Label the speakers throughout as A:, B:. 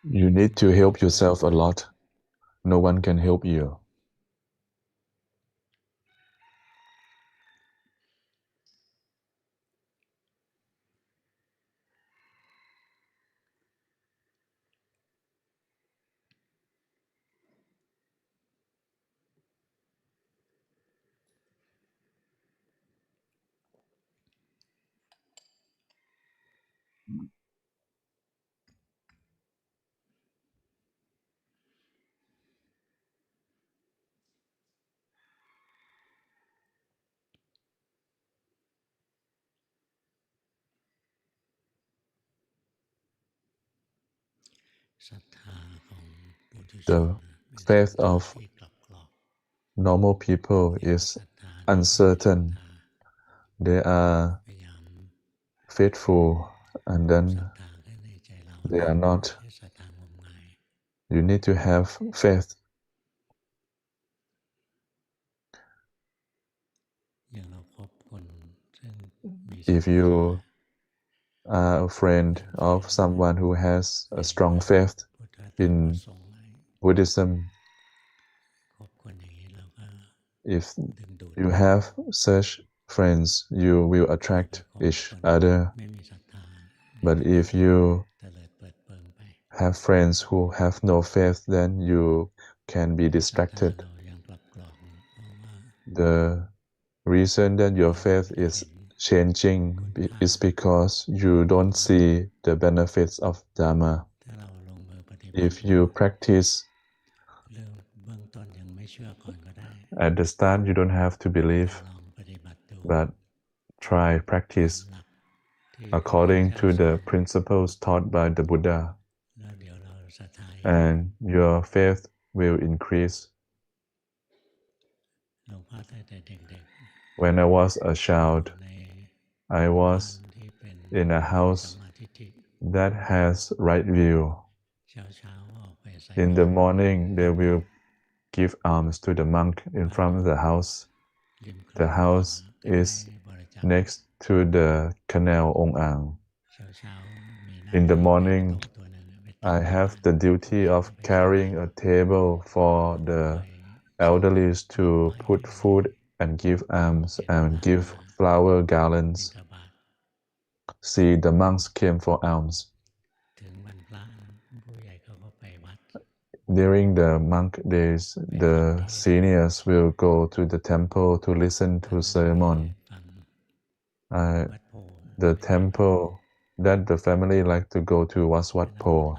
A: You need to help yourself a lot. No one can help you. The faith of normal people is uncertain. They are faithful and then they are not. You need to have faith. If you are a friend of someone who has a strong faith in Buddhism, if you have such friends, you will attract each other. But if you have friends who have no faith, then you can be distracted. The reason that your faith is changing is because you don't see the benefits of Dhamma. If you practice at the start, you don't have to believe, but try practice according to the principles taught by the Buddha, and your faith will increase. When I was a child, I was in a house that has right view. In the morning, they will give alms to the monk in front of the house. The house is next to the canal Ong Ang. In the morning, I have the duty of carrying a table for the elderly to put food and give alms and give flower garlands. See, the monks came for alms. During the monk days, the seniors will go to the temple to listen to sermon. The temple that the family like to go to was Wat Po.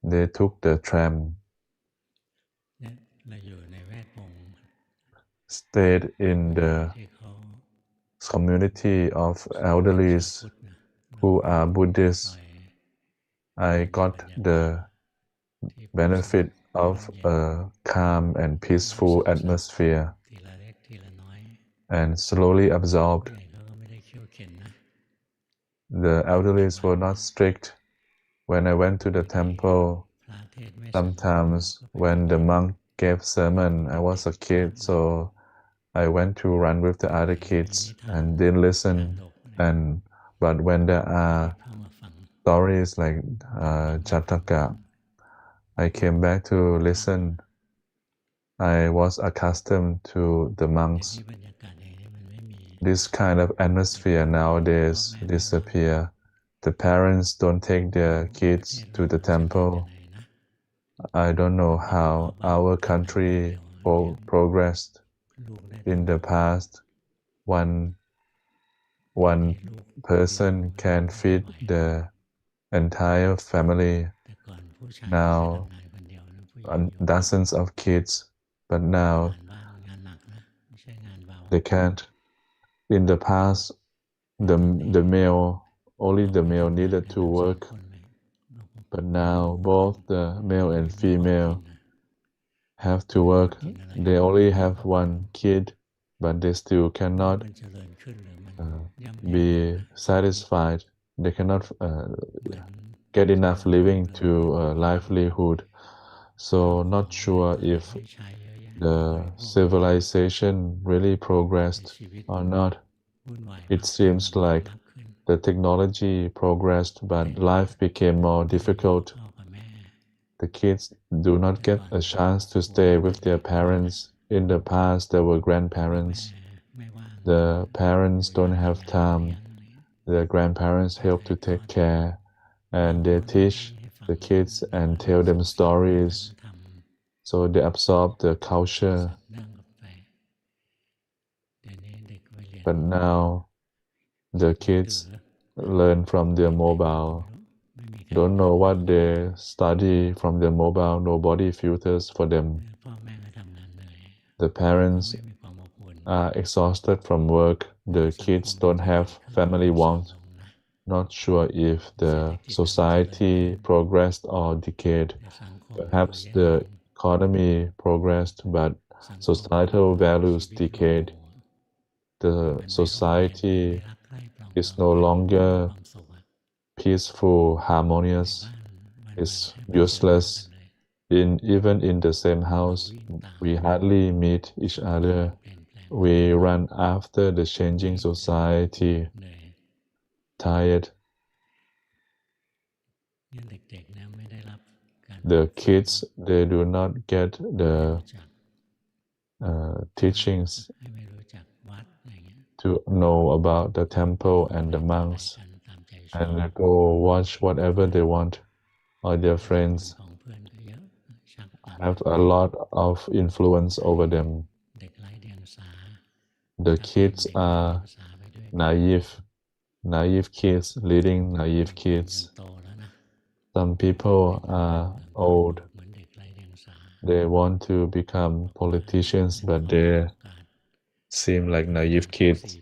A: They took the tram, stayed in the community of elderlies who are Buddhists. I got the benefit of a calm and peaceful atmosphere and slowly absorbed. The elderlies were not strict. When I went to the temple, sometimes when the monk gave sermon, I was a kid, so I went to run with the other kids and didn't listen. But when there are stories like Jataka, I came back to listen. I was accustomed to the monks. This kind of atmosphere nowadays disappear. The parents don't take their kids to the temple. I don't know how our country progressed. In the past, one person can feed the entire family. Now, dozens of kids, but now they can't. In the past, only the male needed to work, but now both the male and female have to work. They only have one kid, but they still cannot be satisfied. They cannot get enough living to livelihood. So not sure if the civilization really progressed or not. It seems like the technology progressed, but life became more difficult. The kids do not get a chance to stay with their parents. In the past, there were grandparents. The parents don't have time. The grandparents help to take care, and they teach the kids and tell them stories. So they absorb the culture. But now the kids learn from their mobile, don't know what they study from their mobile, nobody filters for them. The parents are exhausted from work, the kids don't have family warmth, not sure if the society progressed or decayed. Perhaps the economy progressed, but societal values decayed. The society is no longer peaceful, harmonious, is useless. Even in the same house, we hardly meet each other. We run after the changing society, tired. The kids, they do not get the teachings to know about the temple and the monks, and they go watch whatever they want, or their friends have a lot of influence over them. The kids are naive kids leading naive kids. Some people are old. They want to become politicians, but they seem like naive kids.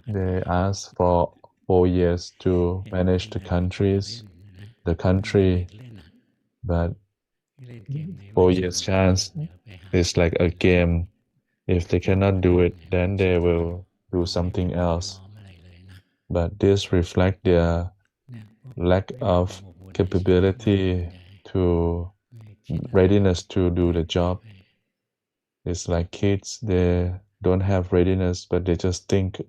A: They ask for 4 years to manage the country, but 4 years chance is like a game. If they cannot do it, then they will do something else. But this reflects their lack of capability to readiness to do the job. It's like kids, they don't have readiness, but they just think.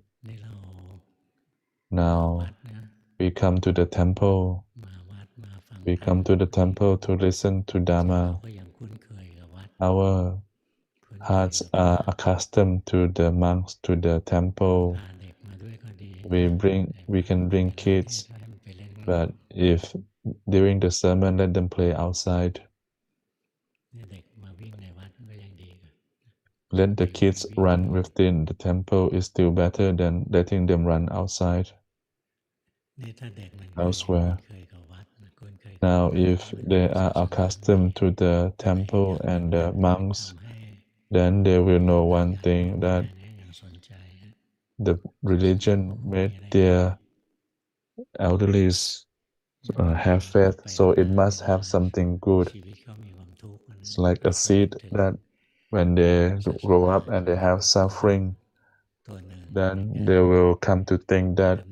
A: Now we come to the temple. We come to the temple to listen to Dhamma. Our hearts are accustomed to the monks, to the temple. We can bring kids, but if during the sermon let them play outside, let the kids run within the temple is still better than letting them run outside, elsewhere. Now, if they are accustomed to the temple and the monks, then they will know one thing, that the religion made their elderlies have faith, so it must have something good. It's like a seed that when they grow up and they have suffering, then they will come to think that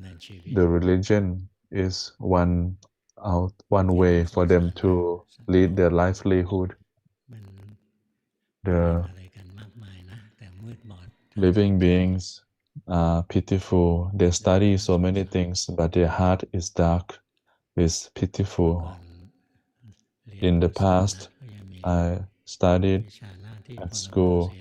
A: the religion is one way for them to lead their livelihood. The living beings are pitiful. They study so many things, but their heart is dark, is pitiful. In the past, I studied at school.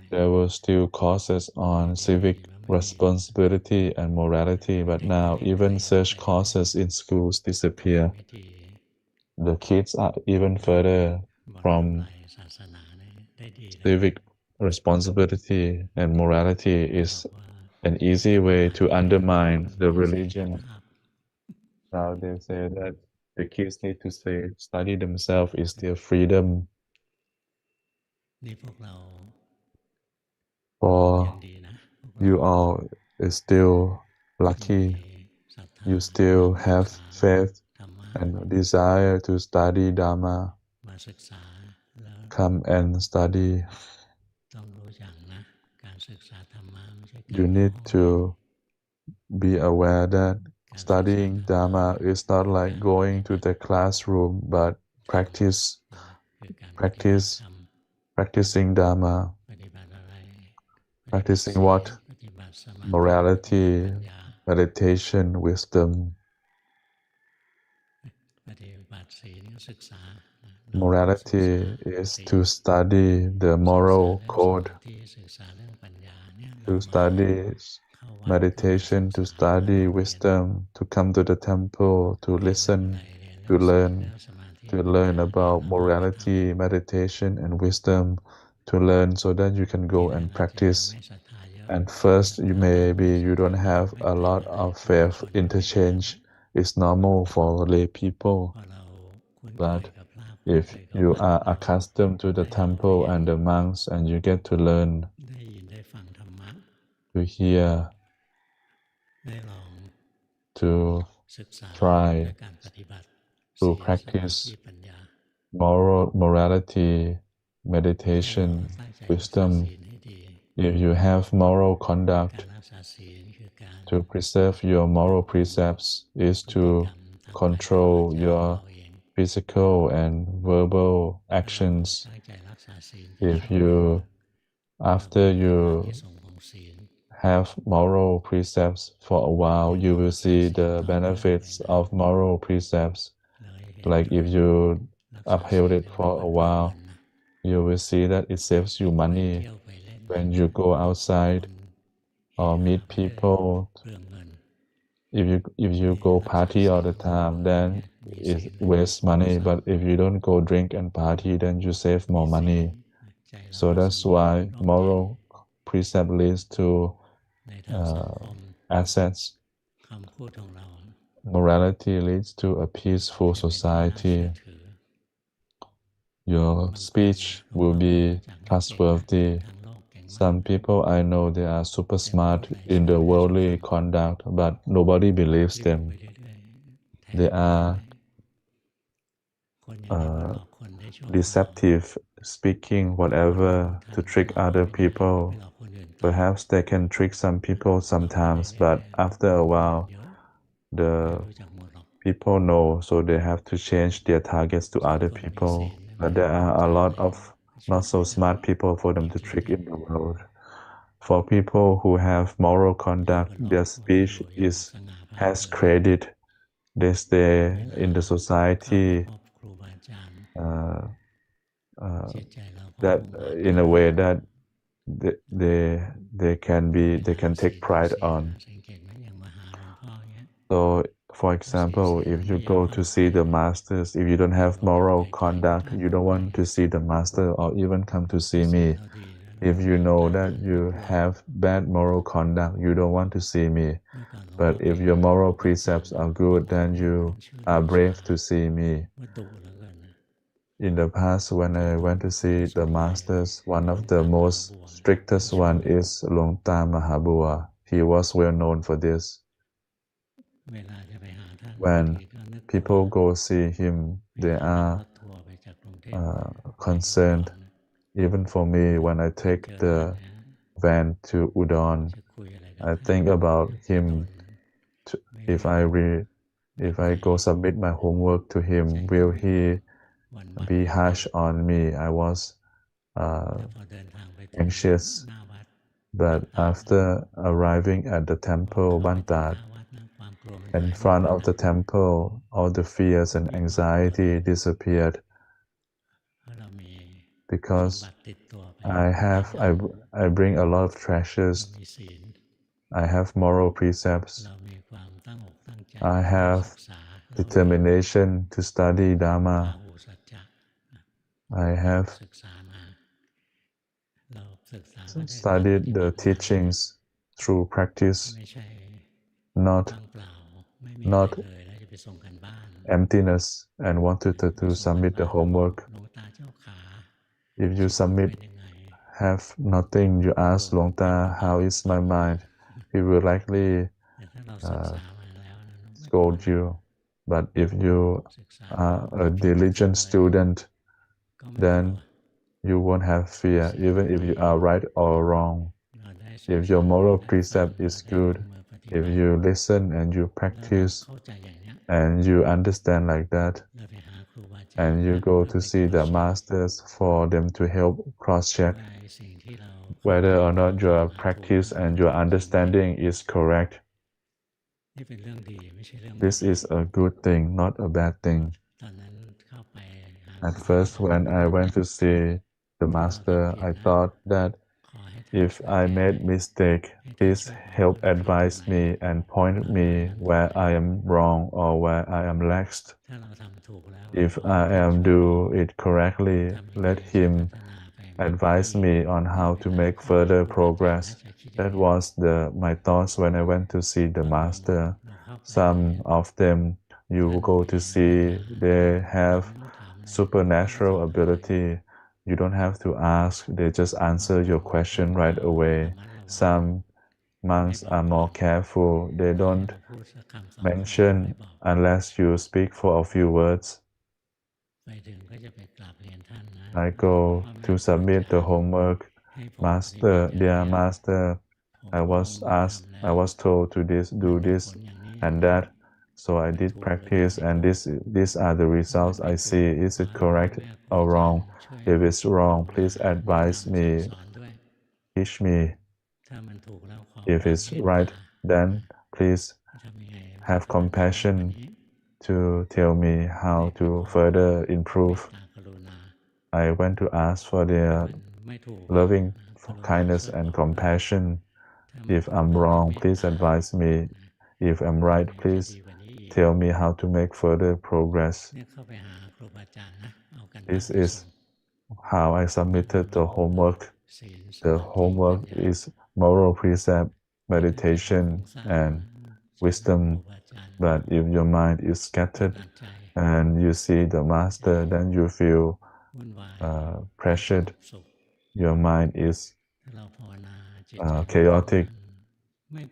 A: There were still courses on civic responsibility and morality, but now even such courses in schools disappear. The kids are even further from civic responsibility, and morality is an easy way to undermine the religion. Now they say that the kids need to study themselves is their freedom. For you all is still lucky. You still have faith and desire to study Dhamma. Come and study. You need to be aware that studying Dhamma is not like going to the classroom, but practicing Dhamma. Practicing what? morality, meditation, wisdom. Morality is to study the moral code, to study meditation, to study wisdom, to come to the temple, to listen, to learn about morality, meditation, and wisdom, to learn so that you can go and practice. And first, you don't have a lot of faith interchange. It's normal for lay people, but if you are accustomed to the temple and the monks and you get to learn, to hear, to try, to practice morality, meditation, wisdom, if you have moral conduct, to preserve your moral precepts is to control your physical and verbal actions. If you, after you have moral precepts for a while, you will see the benefits of moral precepts. Like if you upheld it for a while, you will see that it saves you money when you go outside or meet people. If you go party all the time, then it wastes money. But if you don't go drink and party, then you save more money. So that's why moral precept leads to assets. Morality leads to a peaceful society. Your speech will be trustworthy. Some people I know, they are super smart in the worldly conduct, but nobody believes them. They are deceptive, speaking whatever to trick other people. Perhaps they can trick some people sometimes, but after a while, the people know, so they have to change their targets to other people. But there are a lot of not so smart people for them to trick in the world. For people who have moral conduct, their speech has credit. They stay in the society that in a way that they can take pride on. So, for example, if you go to see the masters, if you don't have moral conduct, you don't want to see the master or even come to see me. If you know that you have bad moral conduct, you don't want to see me. But if your moral precepts are good, then you are brave to see me. In the past, when I went to see the masters, one of the most strictest one is Luangpu Mahabua. He was well known for this. When people go see him, they are concerned. Even for me, when I take the van to Udon, I think about him. If I go submit my homework to him, will he be harsh on me? I was anxious, but after arriving at the temple Bantat, in front of the temple, all the fears and anxiety disappeared because I bring a lot of treasures. I have moral precepts. I have determination to study Dhamma. I have studied the teachings through practice, not emptiness, and wanted to submit the homework. If you have nothing, you ask Luangta, how is my mind? He will likely scold you. But if you are a diligent student, then you won't have fear, even if you are right or wrong. If your moral precept is good, if you listen and you practice and you understand like that, and you go to see the masters for them to help cross-check, whether or not your practice and your understanding is correct. This is a good thing, not a bad thing. At first, when I went to see the master, I thought that if I made mistake, please help advise me and point me where I am wrong or where I am laxed. If I am do it correctly, let him advise me on how to make further progress. That was my thoughts when I went to see the master. Some of them you go to see, they have supernatural ability. You don't have to ask, they just answer your question right away. Some monks are more careful, they don't mention unless you speak for a few words. I go to submit the homework. Master, dear master, I was told to do this and that. So I did practice, and these are the results I see. Is it correct or wrong? If it's wrong, please advise me, teach me. If it's right, then please have compassion to tell me how to further improve. I went to ask for their loving kindness and compassion. If I'm wrong, please advise me. If I'm right, please tell me how to make further progress. This is how I submitted the homework. The homework is moral precept, meditation, and wisdom. But if your mind is scattered and you see the master, then you feel pressured. Your mind is chaotic.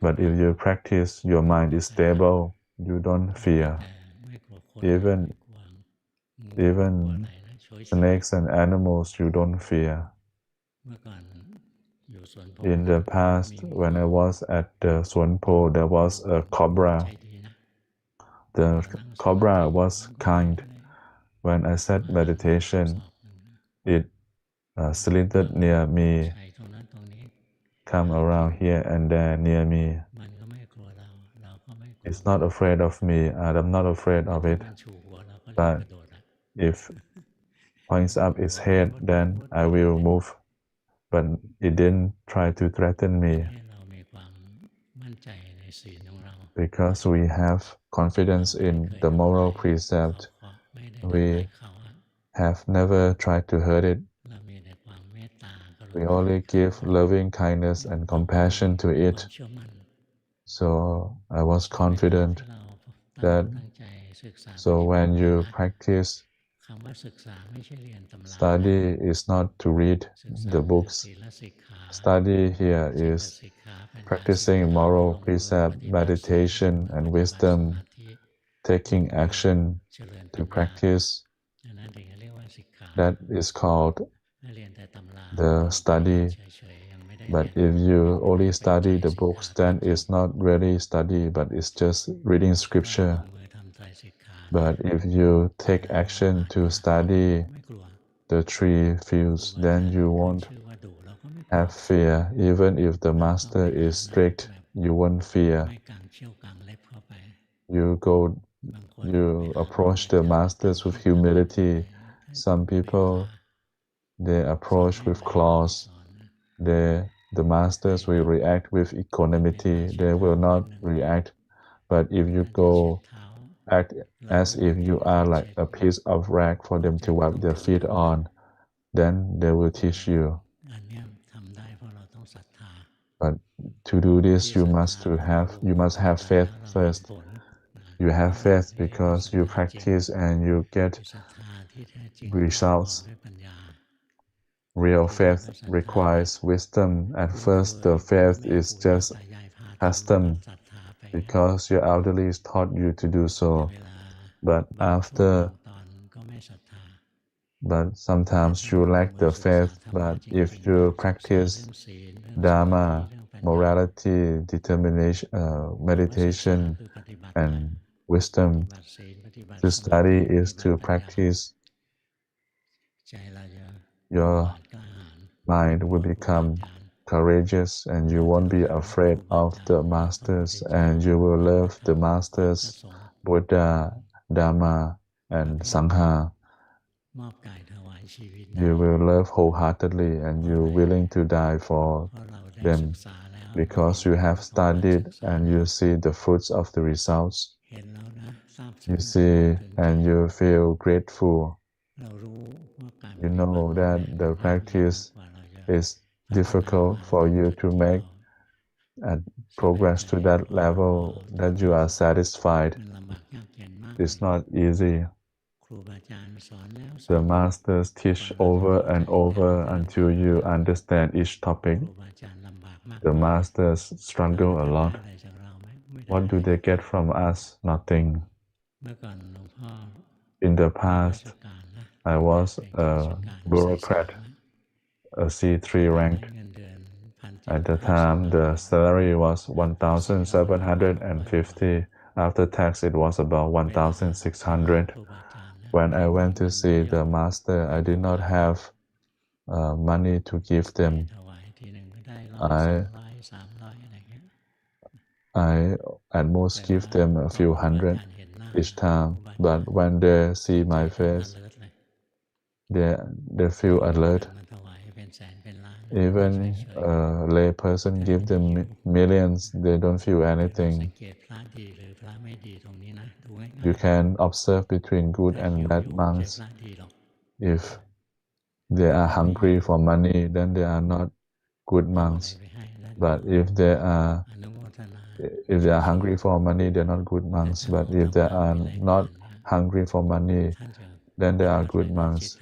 A: But if you practice, your mind is stable. You don't fear. Even snakes and animals, you don't fear. In the past, when I was at the Suanpo, there was a cobra. The cobra was kind. When I sat meditation, it slithered near me, come around here and there near me. It's not afraid of me, and I'm not afraid of it. But if points up its head, then I will move. But it didn't try to threaten me because we have confidence in the moral precept. We have never tried to hurt it. We only give loving kindness and compassion to it. So I was confident that so when you practice, study is not to read the books. Study here is practicing moral precept, meditation, and wisdom, taking action to practice. That is called the study. But if you only study the books, then it's not really study, but it's just reading scripture. But if you take action to study the three fields, then you won't have fear. Even if the master is strict, you won't fear. You approach the masters with humility. Some people, they approach with claws. The masters will react with equanimity. They will not react. But if you go act as if you are like a piece of rag for them to wipe their feet on, then they will teach you. But to do this, you must have faith first. You have faith because you practice and you get results. Real faith requires wisdom. At first, the faith is just custom because your elderlies taught you to do so. But sometimes you lack the faith. But if you practice Dhamma, morality, determination, meditation, and wisdom, to study is to practice. Your mind will become courageous and you won't be afraid of the masters, and you will love the masters, Buddha, Dhamma, and Sangha. You will love wholeheartedly and you're willing to die for them because you have studied and you see the fruits of the results. You see and you feel grateful. You know that the practice is difficult for you to make and progress to that level that you are satisfied. It's not easy. The masters teach over and over until you understand each topic. The masters struggle a lot. What do they get from us? Nothing. In the past, I was a bureaucrat, a C3 rank. At the time, the salary was 1,750. After tax, it was about 1,600. When I went to see the master, I did not have money to give them. I at most give them a few hundred each time, but when they see my face, they feel alert. Even a lay person give them millions, they don't feel anything. You can observe between good and bad monks. If they are hungry for money, then they are not good monks. But if they are hungry for money, they're not good monks. But if they are not hungry for money, then they are good monks.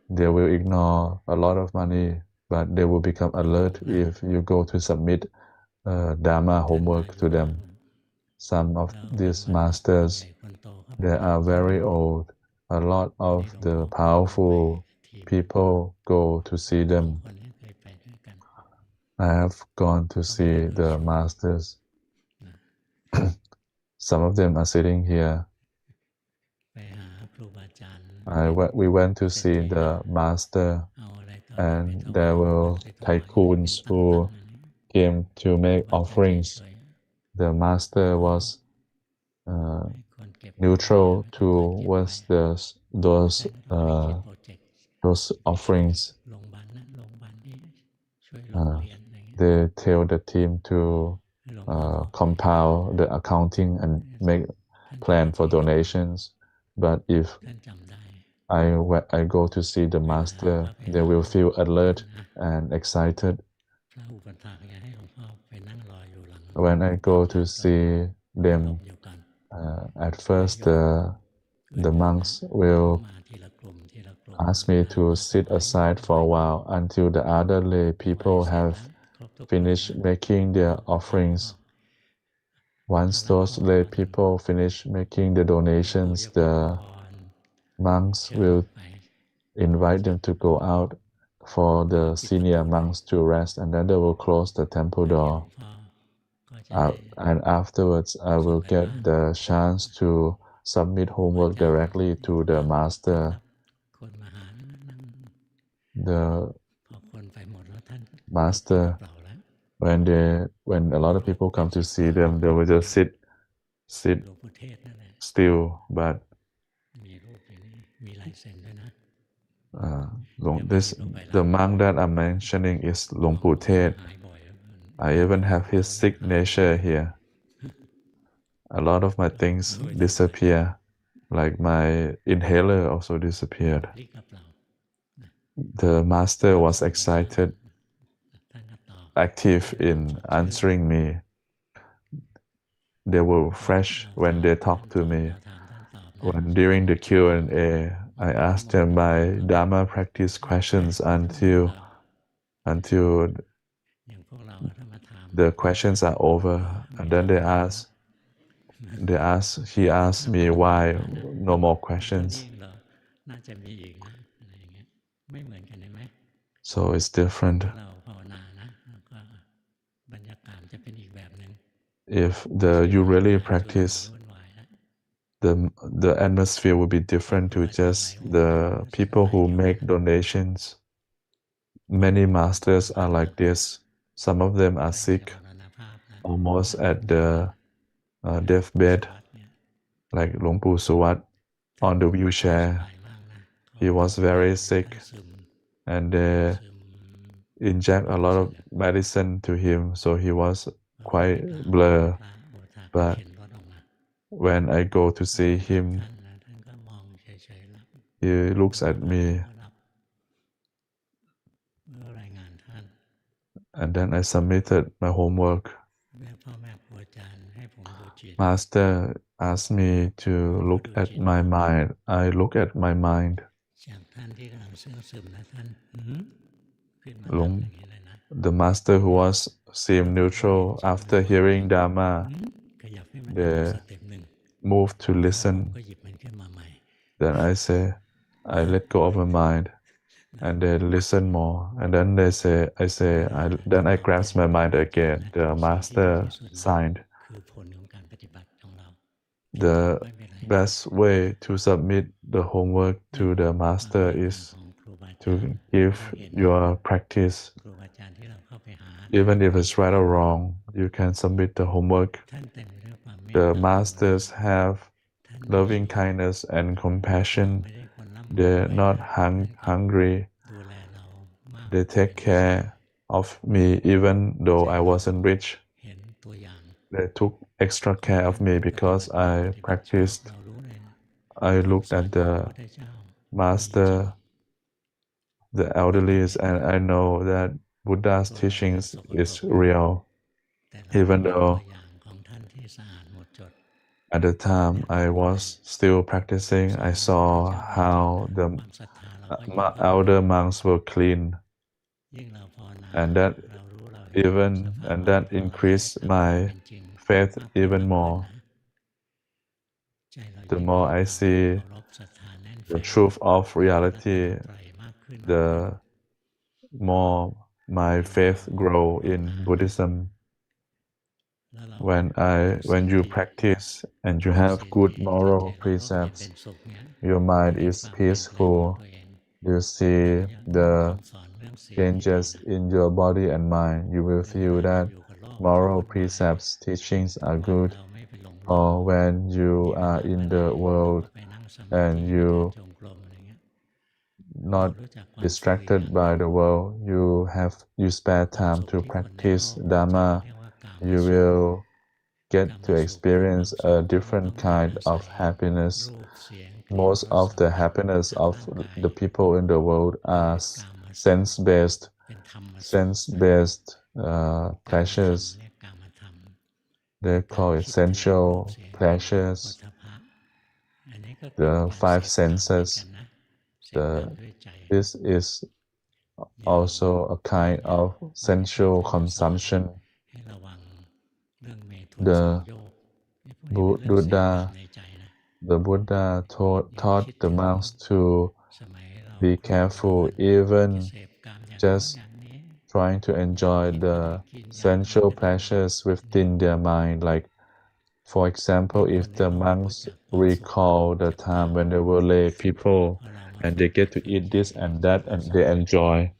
A: They will ignore a lot of money, but they will become alert if you go to submit Dhamma homework to them. Some of these masters, they are very old. A lot of the powerful people go to see them. I have gone to see the masters. Some of them are sitting here. We went to see the master, and there were tycoons who came to make offerings. The master was neutral towards those offerings. They tell the team to compile the accounting and make plan for donations. But if I go to see the master, they will feel alert and excited. When I go to see them, at first the monks will ask me to sit aside for a while until the other lay people have finished making their offerings. Once those lay people finish making the donations, the monks will invite them to go out for the senior monks to rest, and then they will close the temple door. And afterwards, I will get the chance to submit homework directly to the master. The master, when a lot of people come to see them, they will just sit still. But the monk that I'm mentioning is Luangpu Pramote. I even have his signature here. A lot of my things disappear, like my inhaler also disappeared. The master was excited, active in answering me. They were fresh when they talked to me. When during the Q&A, I asked them my Dhamma practice questions until the questions are over, and then he asked me why no more questions. So it's different. If you really practice, the atmosphere will be different to just the people who make donations. Many masters are like this. Some of them are sick, almost at the deathbed, like Luangpu Suwat on the wheelchair. He was very sick, and they inject a lot of medicine to him, so he was quite blur. But when I go to see him, he looks at me, and then I submitted my homework. Master asked me to look at my mind. I look at my mind. The master who was seemed neutral after hearing Dhamma, they moved to listen. Then I say, I let go of my mind, and they listen more. And then they say, then I grasp my mind again. The master signed. The best way to submit the homework to the master is to give your practice. Even if it's right or wrong, you can submit the homework. The masters have loving kindness and compassion. They're not hungry. They take care of me even though I wasn't rich. They took extra care of me because I practiced. I looked at the master, the elderlies, and I know that Buddha's teachings is real. Even though at the time I was still practicing, I saw how the elder monks were clean, and that increased my faith even more. The more I see the truth of reality, the more my faith grow in Buddhism. When you practice and you have good moral precepts, your mind is peaceful. You see the changes in your body and mind. You will feel that moral precepts, teachings are good. Or when you are in the world and you not distracted by the world, you spare time to practice Dhamma, you will get to experience a different kind of happiness. Most of the happiness of the people in the world are sense-based pleasures. They call it sensual pleasures. The five senses. This is also a kind of sensual consumption. The Buddha taught the monks to be careful, even just trying to enjoy the sensual pleasures within their mind. Like, for example, if the monks recall the time when they were lay people and they get to eat this and that and they enjoy.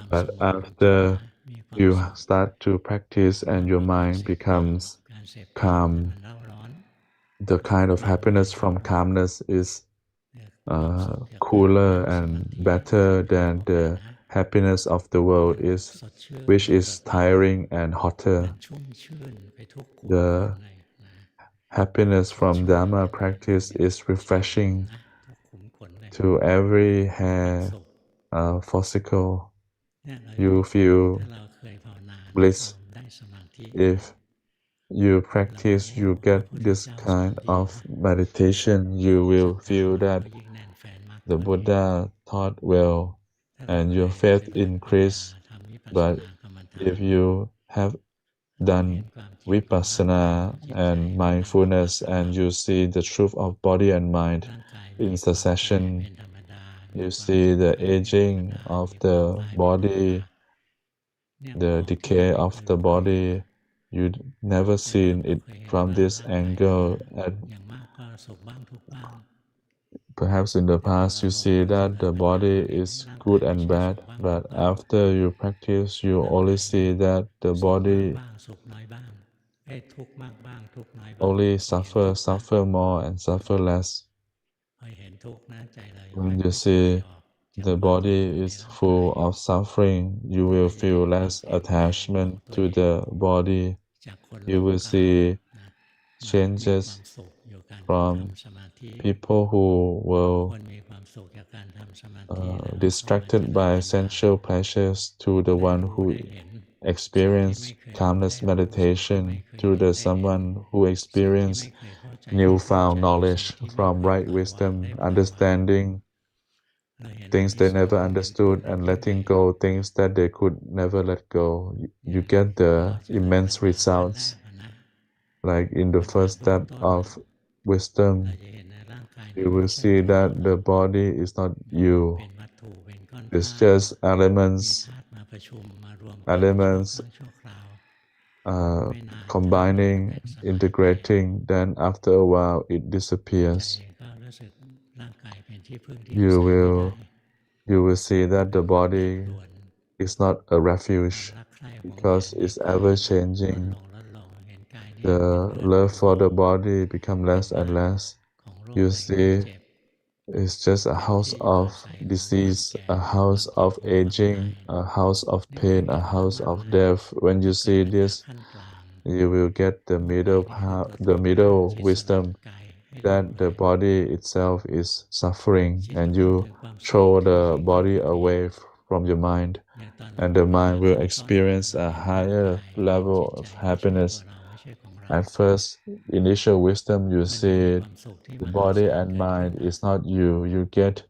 A: But after you start to practice and your mind becomes calm, the kind of happiness from calmness is cooler and better than the happiness of the world which is tiring and hotter. The happiness from Dhamma practice is refreshing to every hair follicle. You feel bliss. If you practice, you get this kind of meditation, you will feel that the Buddha taught well and your faith increase. But if you have done vipassana and mindfulness and you see the truth of body and mind in succession, you see the aging of the body, the decay of the body, you never seen it from this angle. And Perhaps in the past you see that the body is good and bad, but after you practice, you only see that the body only suffer more and suffer less. When you see the body is full of suffering, you will feel less attachment to the body. You will see changes from people who were distracted by sensual pleasures to the one who experience calmness meditation, to the someone who experience newfound knowledge from right wisdom, understanding things they never understood and letting go things that they could never let go. You get the immense results. Like in the first step of wisdom, you will see that the body is not you. It's just elements uh, combining, integrating, then after a while it disappears. You will see that the body is not a refuge because it's ever changing. The love for the body become less and less. You see, it's just a house of disease, a house of aging, a house of pain, a house of death. When you see this, you will get the middle wisdom that the body itself is suffering, and you throw the body away from your mind, and the mind will experience a higher level of happiness. At first, initial wisdom, you see the body and mind is not you. You get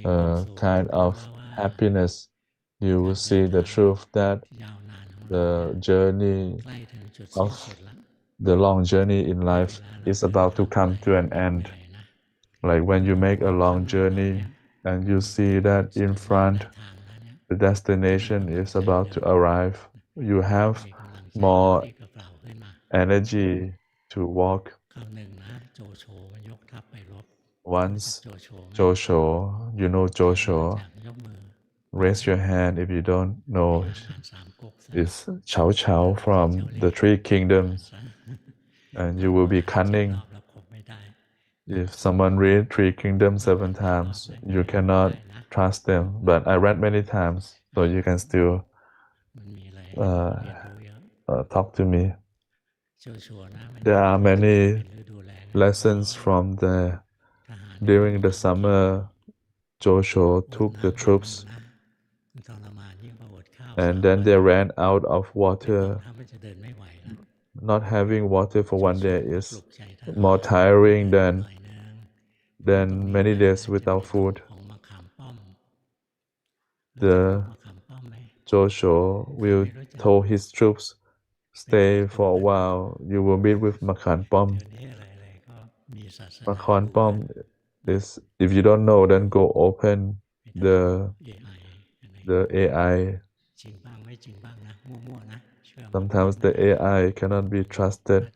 A: a kind of happiness. You will see the truth that the journey of the long journey in life is about to come to an end. Like when you make a long journey and you see that in front the destination is about to arrive, you have more energy to walk. Once Josho, you know Josho, raise your hand if you don't know. It's Chow Chow from the Three Kingdoms, and you will be cunning. If someone read Three Kingdoms 7 times, you cannot trust them. But I read many times, so you can still talk to me. There are many lessons from the during the summer. Josho took the troops, and then they ran out of water. Not having water for one day is more tiring than many days without food. The Josho will tell his troops, stay for a while, you will meet with Makan Pom. Makan Pom is, if you don't know, then go open the AI. Sometimes the AI cannot be trusted.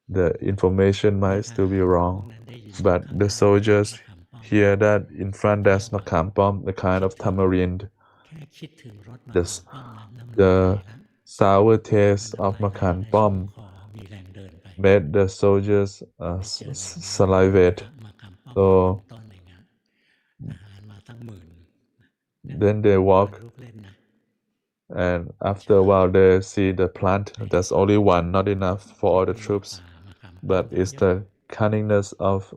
A: The information might still be wrong. But the soldiers hear that in front there's Makan Pom, the kind of tamarind. The sour taste of Makan Pom made the soldiers salivate. So then they walk, and after a while they see the plant. There's only one, not enough for all the troops, but it's the cunningness of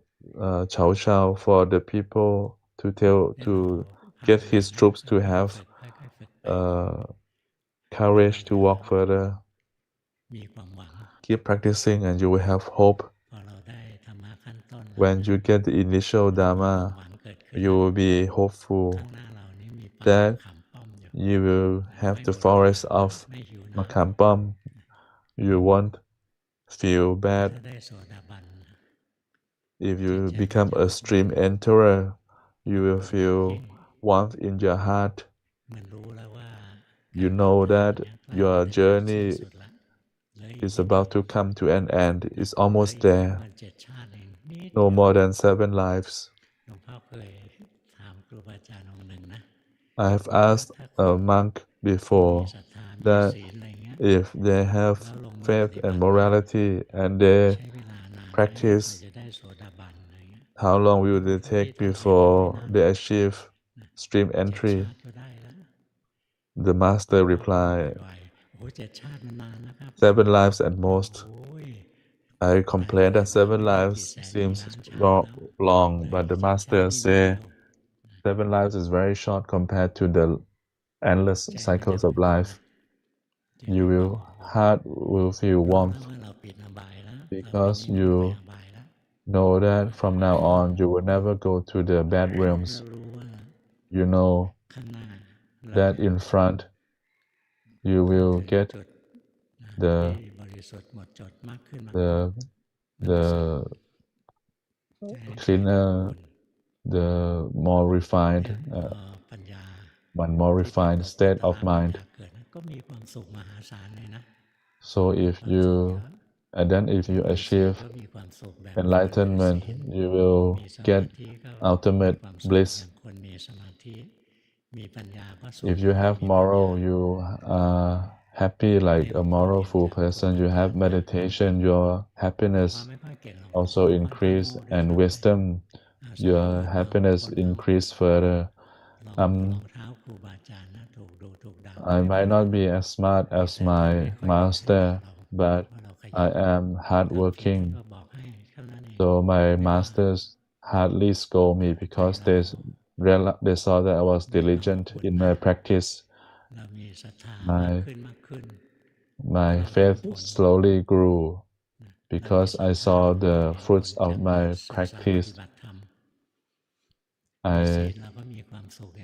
A: Chow Chow for the people to get his troops to have courage to walk further. Keep practicing and you will have hope. When you get the initial Dhamma, you will be hopeful that you will have the forest of Makam Pom. You won't feel bad. If you become a stream enterer, you will feel warmth in your heart. You know that your journey is about to come to an end. It's almost there. No more than 7 lives. I've asked a monk before that if they have faith and morality and they practice, how long will they take before they achieve stream entry? The master replied, 7 lives at most. I complained that 7 lives seems long, but the master said 7 lives is very short compared to the endless cycles of life. Your heart will feel warmth because you know that from now on you will never go to the bad realms. You know that in front you will get the the the cleaner, the more refined, one more refined state of mind. So if you achieve enlightenment, you will get ultimate bliss. If you have moral, you are happy like a moralful person. You have meditation, your happiness also increase, and wisdom, your happiness increase further. I might not be as smart as my master, but I am hardworking. So my masters hardly scold me because they saw that I was diligent in my practice. My my faith slowly grew because I saw the fruits of my practice. I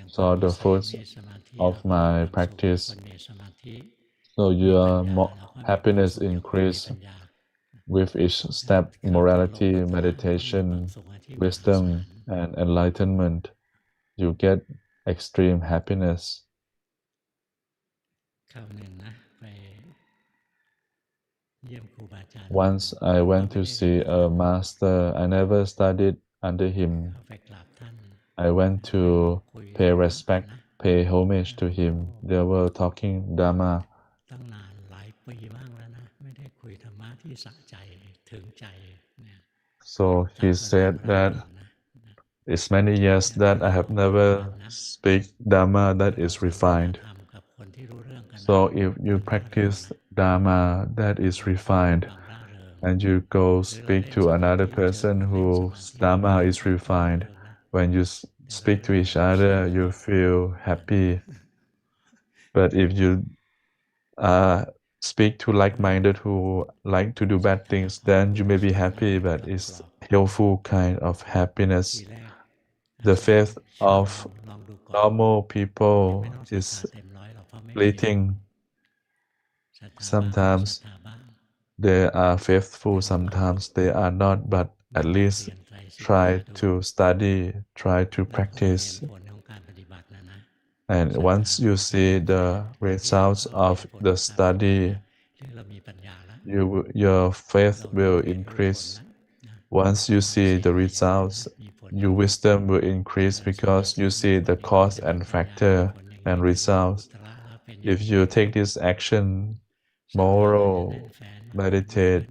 A: saw the fruits of my practice. So your happiness increase with each step, morality, meditation, wisdom, and enlightenment. You get extreme happiness. Once I went to see a master. I never studied under him. I went to pay respect, pay homage to him. They were talking Dhamma. So he said that it's many years that I have never speak Dhamma that is refined. So if you practice Dhamma that is refined, and you go speak to another person whose Dhamma is refined, when you speak to each other, you feel happy. But if you speak to like-minded who like to do bad things, then you may be happy, but it's helpful kind of happiness. The faith of normal people is fleeting. Sometimes they are faithful, sometimes they are not, but at least try to study, try to practice. And once you see the results of the study, your faith will increase. Once you see the results, your wisdom will increase because you see the cause and factor and results. If you take this action, moral, meditate,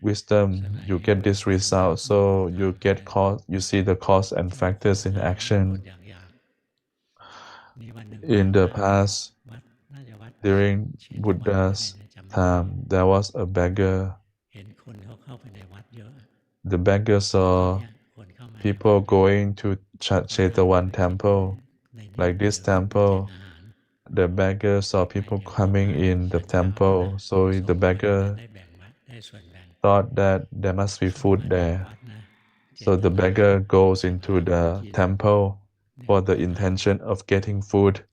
A: wisdom, you get this result. So you get cause, you see the cause and factors in action. In the past, during Buddha's time, there was a beggar. The beggar saw people going to Chetawan temple. Like this temple, the beggar saw people coming in the temple. So the beggar thought that there must be food there. So the beggar goes into the temple for the intention of getting food.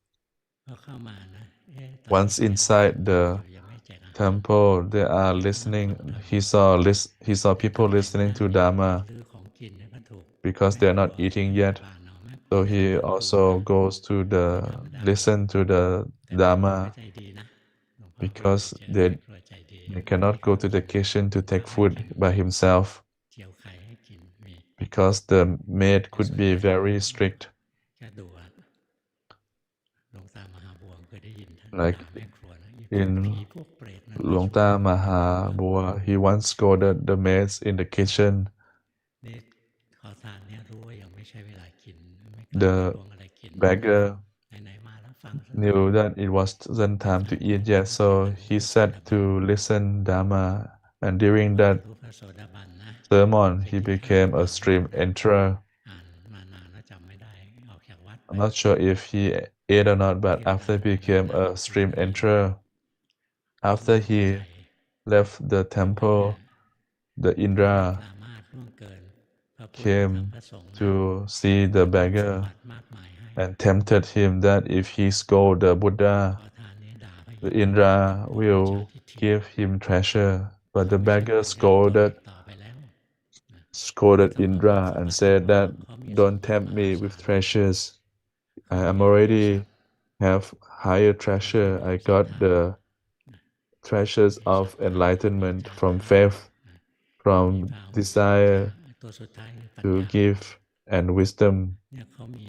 A: Once inside the temple, they are listening. He saw people listening to Dhamma because they are not eating yet. So he also goes to listen to the Dhamma because they cannot go to the kitchen to take food by himself. because the maid could be very strict.
B: แค่ดูว่าหลวงตามหาบัวเคยได้ยินท่าน
A: Like
B: ด่าแม่ครัวนะพวกผี
A: in
B: พวกเปรตนั่นมาช่วย
A: Luangpu Pramote, he once scolded the maids in the kitchen.
B: นี่ขอทานเนี่ยรู้ว่ายังไม่ใช่เวลากินไม่กล้าไป
A: The
B: ลวงอะไรกิน
A: beggar
B: ไหนๆมาแล้วฟังสัก
A: knew that it wasn't time to eat yet, so he sat to listen Dhamma, and during
B: บรร
A: that
B: ลุพระโสดาบันนะ
A: sermon, he became a stream enterer.
B: อ่านมานานแล้วจำไม่ได้ออกจากวัดไป
A: I'm not sure if he ate or not, but after he became a stream enterer, after he left the temple, the
B: ไม่
A: Indra
B: สามารถล่วงเกินพระพุทธธรรม
A: came
B: พระสงฆ์นะ
A: to see the
B: สม
A: beggar
B: บัติมากมายให้
A: and tempted him that if he scold the
B: ข
A: Buddha,
B: อทานนี้ด่าพระ
A: the
B: อินทร์
A: Indra
B: พวกมิจฉา
A: will
B: ทิฏฐิ
A: give him treasure. But the
B: ไม่ใช่
A: beggar
B: คนเดียวตัว
A: scolded
B: ต่อไปแล้ว
A: scolded
B: ต้องมา
A: Indra
B: สม
A: and
B: บัติ
A: said
B: ของ
A: that
B: เขามีสม
A: don't
B: บัติ
A: tempt
B: ม
A: me
B: หา
A: with
B: ศาล
A: treasures.
B: เขา
A: I
B: มี
A: am
B: บริษัท
A: already have higher
B: เรา
A: treasure.
B: รว
A: I
B: มศรัท
A: got
B: ธา
A: the treasures
B: มีศรั
A: of
B: ทธามี
A: enlightenment
B: จา
A: from
B: คะ
A: faith,
B: มี
A: from
B: ภาวะวิริยะ
A: desire
B: ตัวสุดท้ายคือปัญ
A: to
B: ญา
A: give, and wisdom.
B: เนี่ยเขามี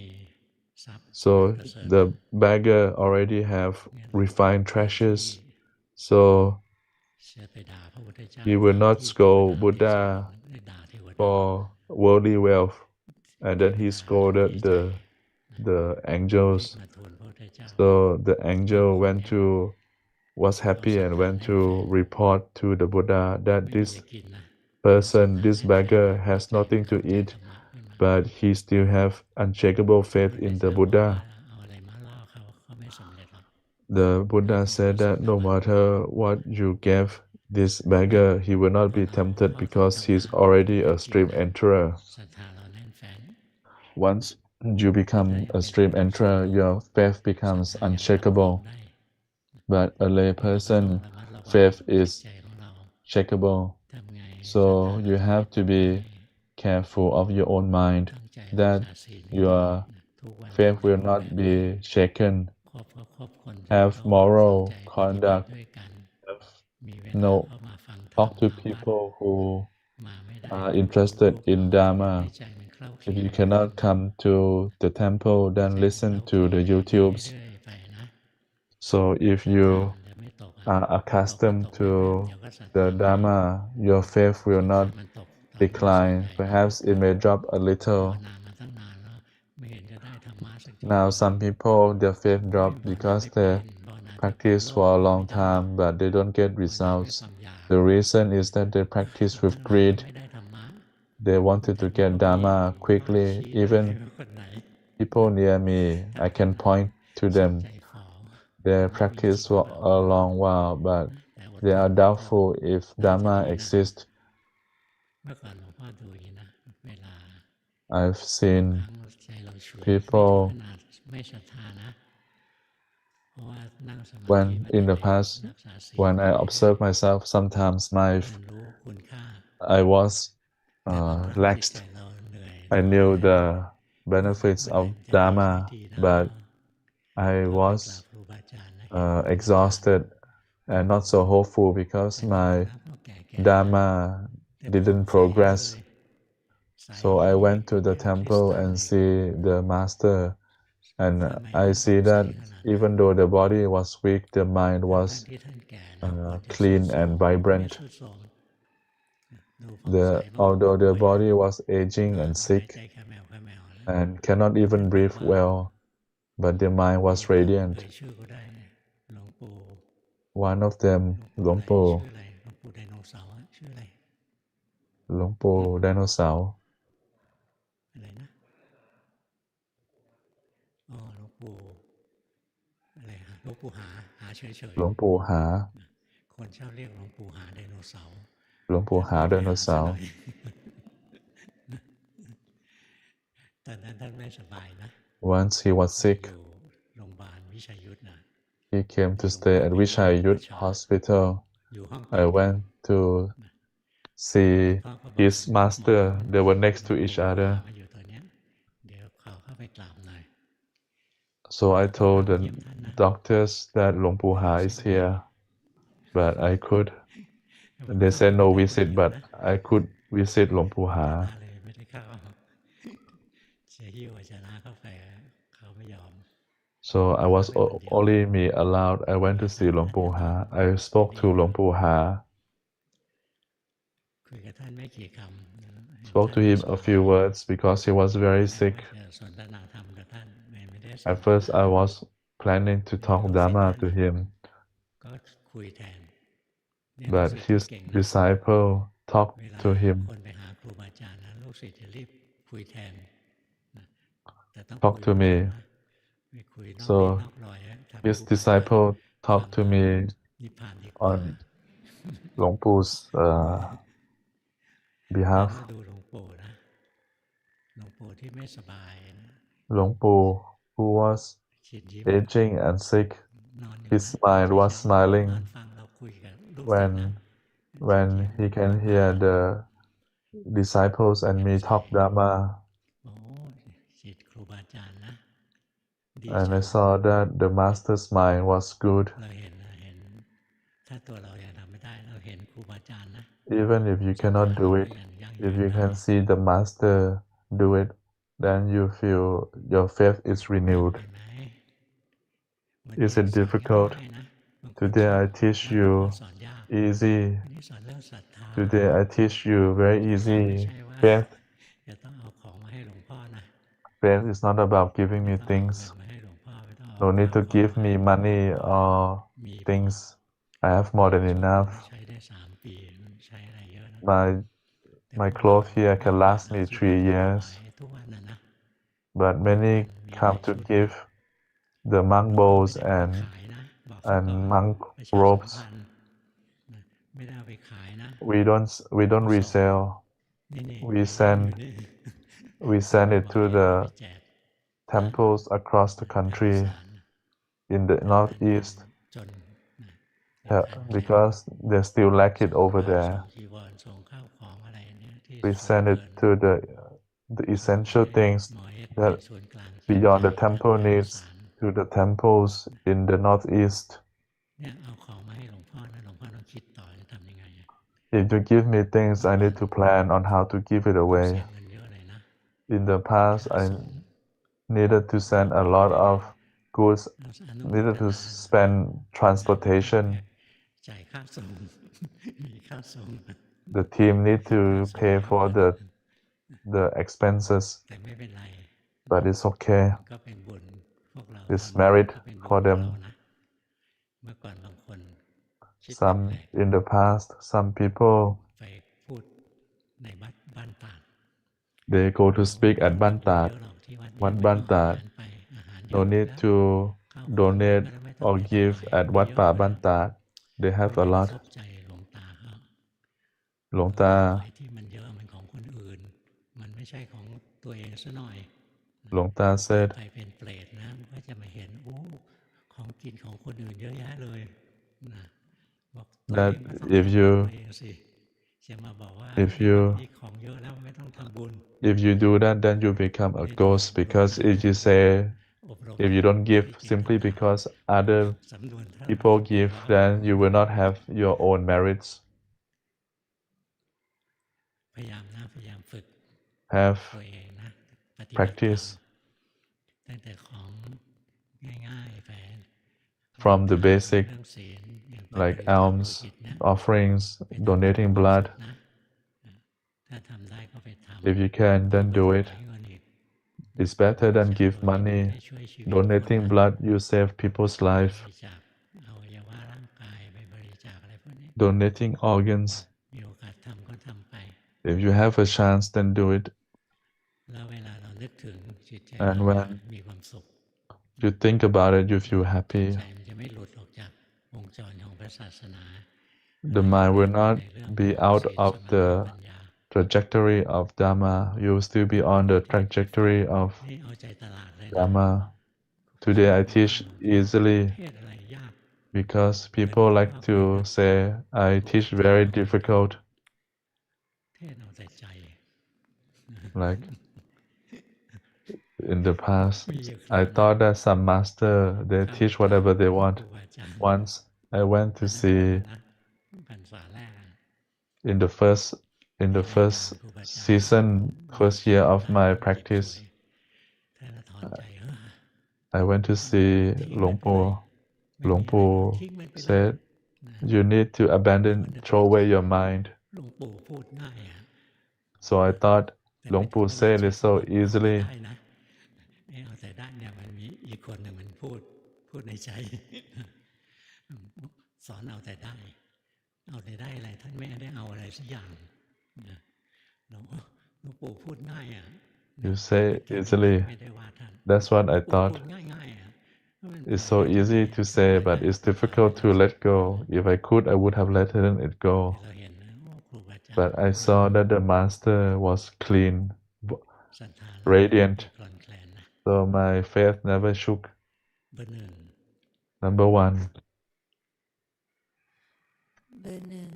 B: ทรัพย์อัน
A: So
B: ประเสริฐ
A: the beggar already have
B: เนี่ย
A: refined
B: แทนที่
A: treasures. So
B: จะไปด่าพระพุทธเจ้า
A: he will
B: ตาม
A: not
B: ที่เทว
A: scold
B: ดาที่สอน
A: Buddha
B: ได้ด่าเทวดา
A: for worldly wealth, and
B: เท
A: then
B: ว
A: he
B: ดาดี
A: scolded
B: ใจ
A: the
B: รีบ
A: angels.
B: มาทูลพระพุทธเจ้า
A: So the
B: ว่า
A: angel
B: คน
A: went
B: เนี่ย
A: to was
B: เรา
A: happy
B: ศรัท
A: and
B: ธา
A: went
B: แน่น
A: to
B: แฟ้น
A: report to the Buddha
B: ไม่
A: that
B: มี
A: this
B: อะไรกินนะเราศรัท
A: person,
B: ธา
A: this
B: แน่นแฟ้น
A: beggar
B: มี
A: has
B: ใจ
A: nothing
B: เข้า
A: to
B: ใจ
A: eat,
B: ธรรมะขึ้นมา
A: but he still have unshakable
B: พระ
A: faith
B: พุทธ
A: in
B: เจ้า
A: the
B: บอกว่า
A: Buddha.
B: เอาอะไรมาล่อเขาเขาไม่สำเร็จหรอก
A: The
B: ให้
A: Buddha
B: เขาขอ
A: said
B: โส
A: that
B: ดา
A: no
B: บัน
A: matter what you gave this beggar, he will not
B: พว
A: be
B: กเรา
A: tempted
B: เข้าถึง
A: because
B: ธรร
A: he's
B: มะ
A: already
B: ได้
A: a
B: จริง
A: stream
B: นะ
A: enterer.
B: ศรัทธาเราแน่นแฟ้น
A: Once you
B: แต่ถ้า
A: become
B: ยัง
A: a
B: เป็น
A: stream
B: ปุถุชน
A: enterer, your faith
B: ศรัท
A: becomes
B: ธายังต่ำตรอง
A: unshakable.
B: ได้
A: But a lay
B: เราก็ต้อง
A: person,
B: ระมัดระวัง
A: faith
B: จิต
A: is
B: ใจของเรา
A: shakable.
B: ทำไงศรัทธา
A: So
B: เรา
A: you
B: จะไม่
A: have
B: ต
A: to
B: กได้
A: be careful of your own mind
B: ตั้งใจรัก
A: that
B: ษาศีลให้ดี
A: your
B: นะทุกวัน
A: faith
B: ทำดี
A: will
B: ควร
A: not
B: แบ่ง
A: be shaken.
B: ครอบครัวครอบคนที่
A: Have
B: เขาเข้า
A: moral
B: ใจปฏิบัติ
A: conduct.
B: ด้วยกัน
A: Have
B: มีเวลา
A: no
B: เข้ามาฟังธรรม
A: talk to
B: มาวัด
A: people who
B: มาไม่ได้
A: are
B: ก็ดู
A: interested
B: พวก
A: in
B: เราให้
A: Dhamma.
B: ใจมันเคล้าเค
A: If
B: ลีย
A: you
B: กัน
A: cannot come to the temple,
B: ใจ
A: then
B: มัน
A: listen
B: เคล้า
A: to
B: เคลี
A: the
B: ยอย่างนี้
A: YouTubes.
B: เรื่อยๆไปนะ
A: So if
B: ศรัทธา
A: you
B: มันจะไม่ตก
A: are
B: ตกก็
A: accustomed
B: ตกแวบ
A: to
B: ๆเดี๋ยวก็ศรัท
A: the
B: ธามา
A: Dhamma, your faith
B: ศ
A: will
B: รัทธา
A: not
B: มันตกตอนที่ส่วน
A: decline.
B: ใหญ่เรา
A: Perhaps
B: ก็
A: it may drop a
B: ภาว
A: little.
B: นามาตั้งนานแล้วไม่เห็นจะได้ธรรมะสักที
A: Now some people, their faith
B: โอ้ย
A: drop
B: ภาวนา
A: because
B: ไม่เป็
A: they
B: นภาวนาแต่เพื่อ
A: practice
B: โล
A: for
B: ก
A: a
B: ไม่
A: long
B: ได้
A: time, but they don't get
B: ภาวนาด้วย
A: results.
B: ความอยาก
A: The reason is that they practice
B: เรา
A: with
B: พัฒนา
A: greed.
B: ไม่ได้ธรรมะ
A: They wanted
B: แต่
A: to
B: นี่
A: get
B: ก็มี
A: Dhamma
B: ป้าย
A: quickly.
B: ชี้ได้
A: Even
B: ว่าคนไหน
A: people near me,
B: ถ้า
A: I
B: คน
A: can
B: ไหน
A: point to
B: จิต
A: them.
B: ใจฝ่อ
A: They
B: ไม่มี
A: practice
B: จิต
A: for
B: ของเรา
A: a long while, but
B: แต่อด
A: they
B: ท
A: are
B: นไว้เถอะ
A: doubtful if
B: น่าจะ
A: Dhamma
B: ดีนะ
A: exists.
B: เมื่อก่อนหลวงพ่อดูอย่างนี้นะ เวลา
A: I've
B: บาง
A: seen
B: ครั้งใจเราฉุนไม่ถึง
A: people
B: ขนาดไม่ศรัทธานะ เพราะว่านั่งสมาธิ
A: when
B: มา
A: in the
B: เด็ก
A: past
B: ๆรักษาศีล
A: when
B: ไป
A: I
B: เรื่อย
A: observe myself, sometimes
B: ๆเรียนรู้คุณค่า
A: I was
B: แต่บางครั้งจิตใจ
A: laxed.
B: เราเหนื่อย
A: I
B: ท้อ
A: knew
B: แท้
A: the benefits
B: เมื่อไหร่
A: of
B: มันจะดีสัก
A: Dhamma,
B: ทีนะ
A: but I
B: ก็ไปกราบ
A: was
B: ครูบาอาจารย์นะเห็นครูบาอาจารย์
A: exhausted and not so hopeful because
B: แต่ไม่เอา
A: my
B: นะเพราะแก่ๆแล้ว
A: Dhamma
B: แต่ผม
A: didn't
B: ใสเล
A: progress.
B: ยใส
A: So I went to
B: เป
A: the
B: รี้ยวคริส
A: temple
B: ตัล
A: and
B: เลย
A: see the master, and
B: สมัย
A: I
B: นั้นผ
A: see
B: มใส
A: that
B: ขนาดนั้น
A: even though the body was weak, the mind
B: ทั้ง
A: was
B: ที่ท่านแก่แล้วควรจะทรุด
A: clean
B: โทร
A: and
B: มไม่
A: vibrant.
B: ทรุดโทรมดูผ่องใส
A: The
B: เพราะ
A: although the
B: ป่วย
A: body was aging
B: มา
A: and
B: ก็หายใจ
A: sick
B: แค่แมวๆแล้ว
A: and cannot
B: ท่าน
A: even
B: บอก
A: breathe
B: ว่า
A: well, but the mind
B: หลวง
A: was
B: พ่อเอ่
A: radiant.
B: ยชื่อก็ได้หลวงปู่
A: One of them,
B: หลวงปู่อะไรชื่อ
A: Luangpu
B: อะไรหลวงปู่ไดโนเสาร์อะชื่ออะไร
A: Luangpu Dinosaur,
B: อะไรนะอ๋อหลวงปู่อะไรฮะหลวงปู่หาเฉย
A: Luangpu Ha,
B: ๆคนชอบเรียกหลวงปู่หาไดโนเสาร์
A: Luangpu
B: แต่
A: Ha
B: ไม่ไปหาซะหน่อย
A: Dinosaur.
B: ตอนนั้นท่านไม่สบายนะ
A: Once he was
B: ไปอ
A: sick,
B: ยู่โรงพยาบาลวิชัยยุทธนะ
A: he came
B: อ
A: to
B: ยู่
A: stay
B: ห้อง
A: at
B: วิชัยยุทธ
A: Vichayut
B: ประชา
A: Hospital.
B: อยู่ห้องติ
A: I
B: ดกัน
A: went to
B: หลวง
A: see
B: พ่อก็บอก
A: his
B: หมอ
A: master.
B: บอก
A: They were next
B: หล
A: to
B: วง
A: each
B: ปู่พา
A: other.
B: มาอยู่ตัวเนี้ยเดี๋ยวขอเข้าไปกราบหน่อย
A: So I
B: ขอ
A: told
B: เข้า
A: the
B: เยี่ยมท่านนะ
A: doctors that Luangpu
B: ไม่
A: Ha
B: ได้
A: is
B: สักเดียว
A: here, but I could.
B: ผม
A: They
B: เข้า
A: said
B: ไป
A: no
B: ไม่ได้คน
A: visit,
B: เดียว
A: but
B: นะ
A: I could visit Luangpu
B: ต่อหน้า
A: Ha.
B: เลยไม่ได้เข้า จะหิ้วอาจารย์เข้าไปเขาไม่ยอม
A: So I was only me allowed. I went to see Luangpu Ha. I spoke to Luangpu Ha,
B: คุยกับท่านไม่กี่คำ
A: spoke to him a few words because he was very sick.
B: จะสนทนาธรรมกับท่านไม่ได้สน
A: At
B: ท
A: first,
B: นา
A: I was planning to talk Dhamma to him,
B: ก็คุยแทน
A: but his disciple
B: เว
A: talked
B: ลา
A: to
B: ค
A: him,
B: นไปหาครูบาอาจารย์นะลูกศิษย์จะรีบคุยแทนนะแต่ต้องคุ
A: talked
B: ย
A: to
B: รู้เรื่อง
A: me.
B: นะไม่คุยนอกลิ้น
A: So
B: นอกรอยนะทำ
A: his
B: ครูบาอาจารย์
A: disciple
B: ฟัง
A: talked to
B: แล้ว
A: me
B: นิพพานดีกว่า
A: on Luangpu's
B: ตอน
A: behalf.
B: นั้นดูหลวงปู่นะหลวงปู่ที่ไม่สบายนะ
A: Luangpu, who was
B: คิดยิ้ม
A: aging and sick,
B: นอนอยู่
A: his
B: นะ
A: mind was
B: นอน
A: smiling
B: ฟังเราคุยกับลูกศิษย์นะ
A: when he can hear the disciples and me talk Dhamma,
B: โอ้ศิษย์ครูบาอาจารย์นะดี
A: and
B: จั
A: I
B: ง
A: saw that the master's mind was good.
B: เราเห็นถ้าตัวเรายังทำไม่ได้เราเห็นครูบาอาจารย์นะ
A: Even if you
B: ศรัทธา
A: cannot do
B: เราก็
A: it,
B: ยังยั่ง
A: if
B: ยื
A: you
B: นได้
A: can see the master do it, then you feel your faith is
B: ยาก
A: renewed.
B: ไปไหมวัน
A: Is
B: นี้
A: it
B: สอน
A: difficult?
B: ง่ายๆนะบางคน
A: Today
B: ชอบ
A: I teach
B: บางคน
A: you
B: สอนยาก
A: easy.
B: วันนี้สอนเรื่องศรัทธา
A: Today I teach you very
B: ไม่
A: easy
B: ใช่ว่า
A: faith.
B: จะต้องเอาของมาให้หลวงพ่อนะ
A: Faith is not about giving
B: ไม่
A: me
B: ต้องเอาเงิน
A: things.
B: มาให้หลวงพ่อไม่ต้องเอา
A: No
B: ควา
A: need
B: ม
A: to
B: พอ
A: give
B: มาให้
A: me
B: หลวงพ่อ
A: money
B: เพราะว่า
A: or
B: มีพอ
A: things. I have more than
B: ชุดนี้
A: enough.
B: ใช้ได้3 ปีมันใช้อะไรเยอะนะ
A: My
B: แต่
A: my
B: พวกเรา
A: clothes here
B: บา
A: can
B: งวั
A: last
B: นเรา
A: me
B: คิด
A: 3
B: ว่าจะถวา
A: years,
B: ยทุกวันนะ
A: but
B: ทุก
A: many
B: วันมีหลาย
A: come to
B: ชุดนะ
A: give the
B: ห
A: monk
B: ลวงพ่อไม่
A: bowls
B: ได้เอาไป
A: and
B: ขายนะบอกซะก่อน
A: monk
B: ประชาสัม
A: robes.
B: พันธ์นะไม่ได้เอาไปขายนะ
A: We don't
B: เอาส่ง
A: resell.
B: นี่
A: We
B: ในร้านอยู่
A: send
B: นี่
A: we
B: เอา
A: send
B: มา
A: it
B: บ
A: to
B: ริ
A: the
B: เอาไปแจก
A: temples across the
B: ภาค
A: country
B: อีสาน
A: in the
B: แต่ท่านยัง
A: northeast
B: จนนะแต่ท่านยัง
A: because they still lack
B: ส่
A: it
B: ง
A: over
B: ผ้าส่
A: there.
B: งจีวรส่งข้าวของอะไรเนี่ยที่
A: We
B: สูง
A: send
B: เกิ
A: it
B: น
A: to the
B: ส่งให้
A: essential things
B: หมอเอสเป็น
A: that
B: ศูนย์กลางจิต
A: beyond
B: ใจ
A: the
B: ทาง
A: temple
B: ภาคอี
A: needs
B: สาน
A: to the temples in the northeast.
B: เนี่ยเอาของมาให้หลวงพ่อนะหลวงพ่อต้องคิดต่อจะทำยังไงอะ
A: If you give me things, I need to plan on how to give it
B: ต้อง
A: away.
B: เสียเงินเยอะเลยนะ
A: In the past,
B: ค่า
A: I
B: ส่ง
A: needed to send a lot of goods,
B: อนุโม
A: needed
B: ท
A: to
B: นา
A: spend transportation.
B: จ่ายค่าส่ง มีค่าส่ง
A: The team need
B: ค่า
A: to
B: ส่ง
A: pay
B: เยอะ
A: for
B: กว่า
A: the expenses,
B: แต่ไม่เป็นไร
A: but it's okay.
B: มันก็เป็นบุญพวกเรา
A: It's
B: ทำ
A: merit
B: ก็เป็นบุญ
A: for
B: ของเรา
A: them.
B: นะ เมื่อก่อนบางคนคิดแปล
A: Some
B: ก
A: in the past, some people
B: ๆไปพูดในบ้านตาด
A: they go to speak
B: ไม่ต้
A: at
B: องทำบุญเย
A: Bantat.
B: อะหรอกที่วัดเนี่ย
A: Wat
B: ไม่ต้องเอาอา
A: Bantat.
B: หารไปอาหารเย
A: No
B: อะ
A: need
B: แล้ว
A: to
B: ข้าวของ
A: donate
B: ก็ไม่ต้อง
A: or
B: ไปถ
A: give
B: วาย
A: at
B: มี
A: Wat
B: เยอะ
A: Pa
B: แล้ว
A: Bantat. They
B: คุ
A: have
B: ณ
A: a
B: อย่าไป
A: lot.
B: ครบใจหลวงตาเขา
A: หลวง
B: เอา
A: ตา
B: ไอ้ที่มันเยอะมันของคนอื่น มันไม่ใช่ของตัวเองซะหน่อย
A: หลวงตา
B: ต่อ
A: said
B: ไปเป็นเปรตนะมันก็จะมาเห็นโอ้ของกินของคนอื่นเยอะแยะเลยนะบอกตัวเอ
A: that
B: งก็ต้อง
A: if
B: ทำ
A: you
B: ตัวเองสิจะมาบอกว่า
A: if
B: ที่วัด
A: you
B: นี้ของเยอะแล้วไม่ต้องทำบุญ
A: if you do that, then you become a
B: ไม่ถูก
A: ghost
B: หลวง
A: because
B: ตา
A: if you say
B: อบรม
A: if you don't
B: ที่
A: give
B: ผิด
A: simply
B: ต่างหาก
A: because other
B: สำนวนท่าน
A: people
B: ดี
A: give,
B: แล้ว
A: then you will not have your own merits.
B: พยายามนะพยายามฝึก
A: Have
B: ตัวเองนะปฏิบัติธรรม
A: practice
B: ตั้งแต่ของง่ายๆไป
A: from the
B: ทาน
A: basic
B: เรื่องศีลอย่างไปบ
A: like
B: ริจาคโล
A: alms,
B: หิตเนี่ย
A: offerings,
B: ไปทำบุญ
A: donating
B: บริษั
A: blood.
B: ทนะถ้าทำได้ก็ไปท
A: If you can,
B: ำดี
A: then
B: กว่า
A: do
B: ถ
A: it.
B: วายเงินอีก
A: It's better
B: บริ
A: than
B: จาค
A: give
B: โลหิตไม่
A: money.
B: ได้ช่วยชีวิตคน
A: Donating
B: นะ
A: blood, you save people's
B: บ
A: life.
B: ริจาคอวัยวะร่างกายไปบริจาคอะไรพวกนี้
A: Donating organs.
B: มีโอกาสทำก็ทำไป
A: If you have a chance, then do it.
B: แล้วเวลาเรานึกถึงจิตใจ
A: And
B: เรา
A: when
B: มีความสุข
A: you think about it, you feel
B: จิต
A: happy.
B: ใจมันจะไม่หลุดออกจากวงจรของพระศาสนา
A: The mind will
B: ใน
A: not
B: เรื่อง
A: be
B: ของ
A: out
B: ศีล
A: of
B: สมาธิ
A: the
B: ปัญญา
A: trajectory of Dhamma. You will still be on the trajectory of
B: นี่เอาใจตลาดเลยนะ
A: Dhamma. Today I teach easily
B: เทศอะไรยาก
A: because people like to say I teach very difficult.
B: เทศเอาแต่ใจ
A: Like in the past,
B: มีอยู่ค
A: I
B: รั้ง
A: thought that some master they
B: เข้า
A: teach
B: ไป
A: whatever they
B: ครู
A: want.
B: บาอาจารย์
A: Once I went to
B: นะ
A: see
B: พรรษาแรกอะ
A: in the first
B: มีรายการ
A: first
B: ครูบาอาจารย์
A: season, first year of my
B: จิตสวย
A: practice. I went to see Luangpu. Luangpu said, you need to abandon, throw away your mind. So I thought Luangpu said it so easily.
B: ไม่เอาแต่ได้เนี่ยมันมีอีกคนหนึ่งมันพูดในใจสอนเอาแต่ได้อะไรท่านไม่ได้เอาอะไรสักอย่างนะหลวงปู่พูดง่ายอ่ะ
A: You say easily.
B: ไม่ได้ว่าท่าน
A: That's what I
B: พู
A: thought.
B: ดง่ายๆอ่ะ
A: It's so easy to say, but it's difficult to let go. If I could, I would have let it go.
B: เราเห็นนะครูบาอาจารย์
A: But I saw that the master was clean,
B: ศรัทธา
A: radiant.
B: คลอนแคลนนะ
A: So my faith never shook.
B: เบอร์หนึ่ง
A: Number one.
C: เบอร์หนึ่ง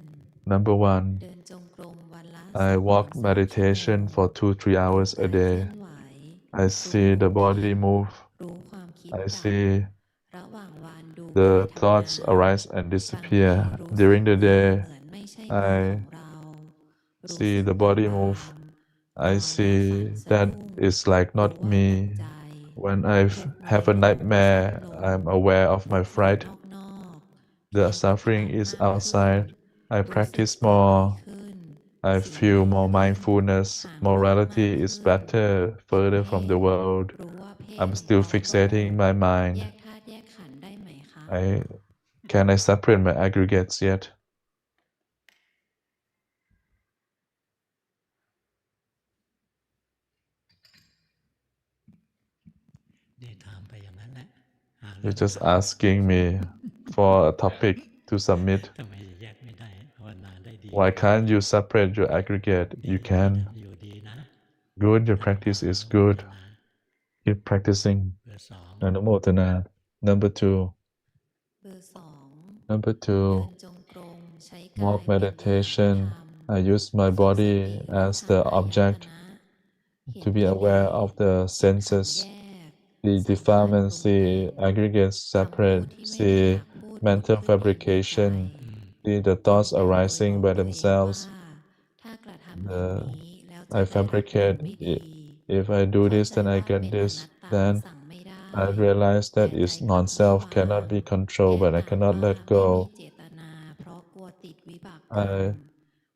A: Number one.
C: เดินจงกรมวันละ
A: I walk meditation for 2-3 hours a
C: การเคลื่
A: day.
C: อนไหว
A: I see the body move.
C: รู้ความคิด
A: I
C: ดับ
A: see
C: ระหว่างวันดู
A: the
C: กายทำ
A: thoughts
C: งาน
A: arise and
C: สังเกต
A: disappear.
C: รู้สึก
A: During the
C: เหมื
A: day,
C: อนไม่ใช่มือ
A: I
C: ของเรา รู้
A: see
C: สึก
A: the body
C: เบา
A: move.
C: ๆ
A: I
C: นอนและ
A: see
C: ฝันสะ
A: that
C: ดุ้ง
A: it's like
C: รู้
A: not
C: ว่าตก
A: me.
C: ใจ
A: When I
C: ทุกข์ใน
A: have a
C: ลม
A: nightmare,
C: สังลม
A: I'm aware of
C: ทุ
A: my
C: กข์อยู่
A: fright.
C: นอกๆ
A: The
C: คิด
A: suffering
C: ชัด
A: is
C: มากขึ้น
A: outside. I
C: รู้สึก
A: practice
C: ปล่อย
A: more.
C: ขึ้น
A: I
C: เสีย
A: feel
C: ใหญ่
A: more
C: ขึ้น
A: mindfulness.
C: ห่างโลกมาก
A: Morality
C: ขึ้
A: is
C: น
A: better,
C: เ
A: further
C: พ่
A: from
C: ง
A: the world.
C: รู้ว่าเพ่ง
A: I'm still
C: เบา
A: fixating my
C: ๆ
A: mind.
C: แยกธาตุแยกขันธ์ได้ไหมคะ
A: Can I separate my aggregates yet?
B: เนี่ยถามไปอย่างนั้นแหละหาเรื่
A: You're
B: อง
A: just
B: ถาม
A: asking me for a topic to submit.
B: ทำไมแยกไม่ได้ภาวนาได้ดี
A: Why can't you separate your aggregate?
B: ดี
A: You
B: ปฏิ
A: can.
B: บัติอยู่ดีนะ
A: Good, your
B: อนุโม
A: practice
B: ท
A: is
B: นา
A: good. Keep practicing.
B: เบอร์สอง
A: Anumodana. Number two.
C: เบอร์สอง
A: Number
C: เดิน
A: two.
C: จงกรมใช้กาย
A: Walk
C: เป็นวิหารธรร
A: meditation.
C: ม
A: I use my
C: ฝึกส
A: body
C: ติรู้
A: as
C: ทัน
A: the
C: อายต
A: object
C: นะ เห็น
A: to be
C: กิเล
A: aware
C: ส
A: of the
C: สัม
A: senses.
C: แยก
A: The
C: สังขารปรุ
A: defilements,
C: งแต่ง
A: see aggregates
C: คำพูด
A: separate,
C: ที่ไม่ได้อ
A: see
C: ยากพูดผุด
A: mental
C: ขึ้นเองในใจ
A: fabrication,
B: อืม
A: see the
C: ยืน
A: thoughts
C: ยันโดยบ
A: arising
C: อก
A: by
C: ตัวเองว่า
A: themselves.
C: ถ้ากระทำอย่าง
A: The,
C: นี้แล้วจะ
A: I
C: ได้รับผล
A: fabricate,
C: ไม่ดี
A: if I do
C: เข้า
A: this,
C: ใจ
A: then I
C: ว่าเป็
A: get
C: นอนั
A: this.
C: ตตา
A: Then
C: สั่งไม่ได้
A: I realize
C: แต่
A: that
C: ใจ
A: is
C: กลับไม่
A: non-self,
C: วาง
A: cannot be
C: แก้
A: controlled, but I
C: ต่าง
A: cannot
C: ว่า
A: let
C: ไม่มี
A: go.
C: เจตนา เพราะกลัวติดวิบากกรรม
A: I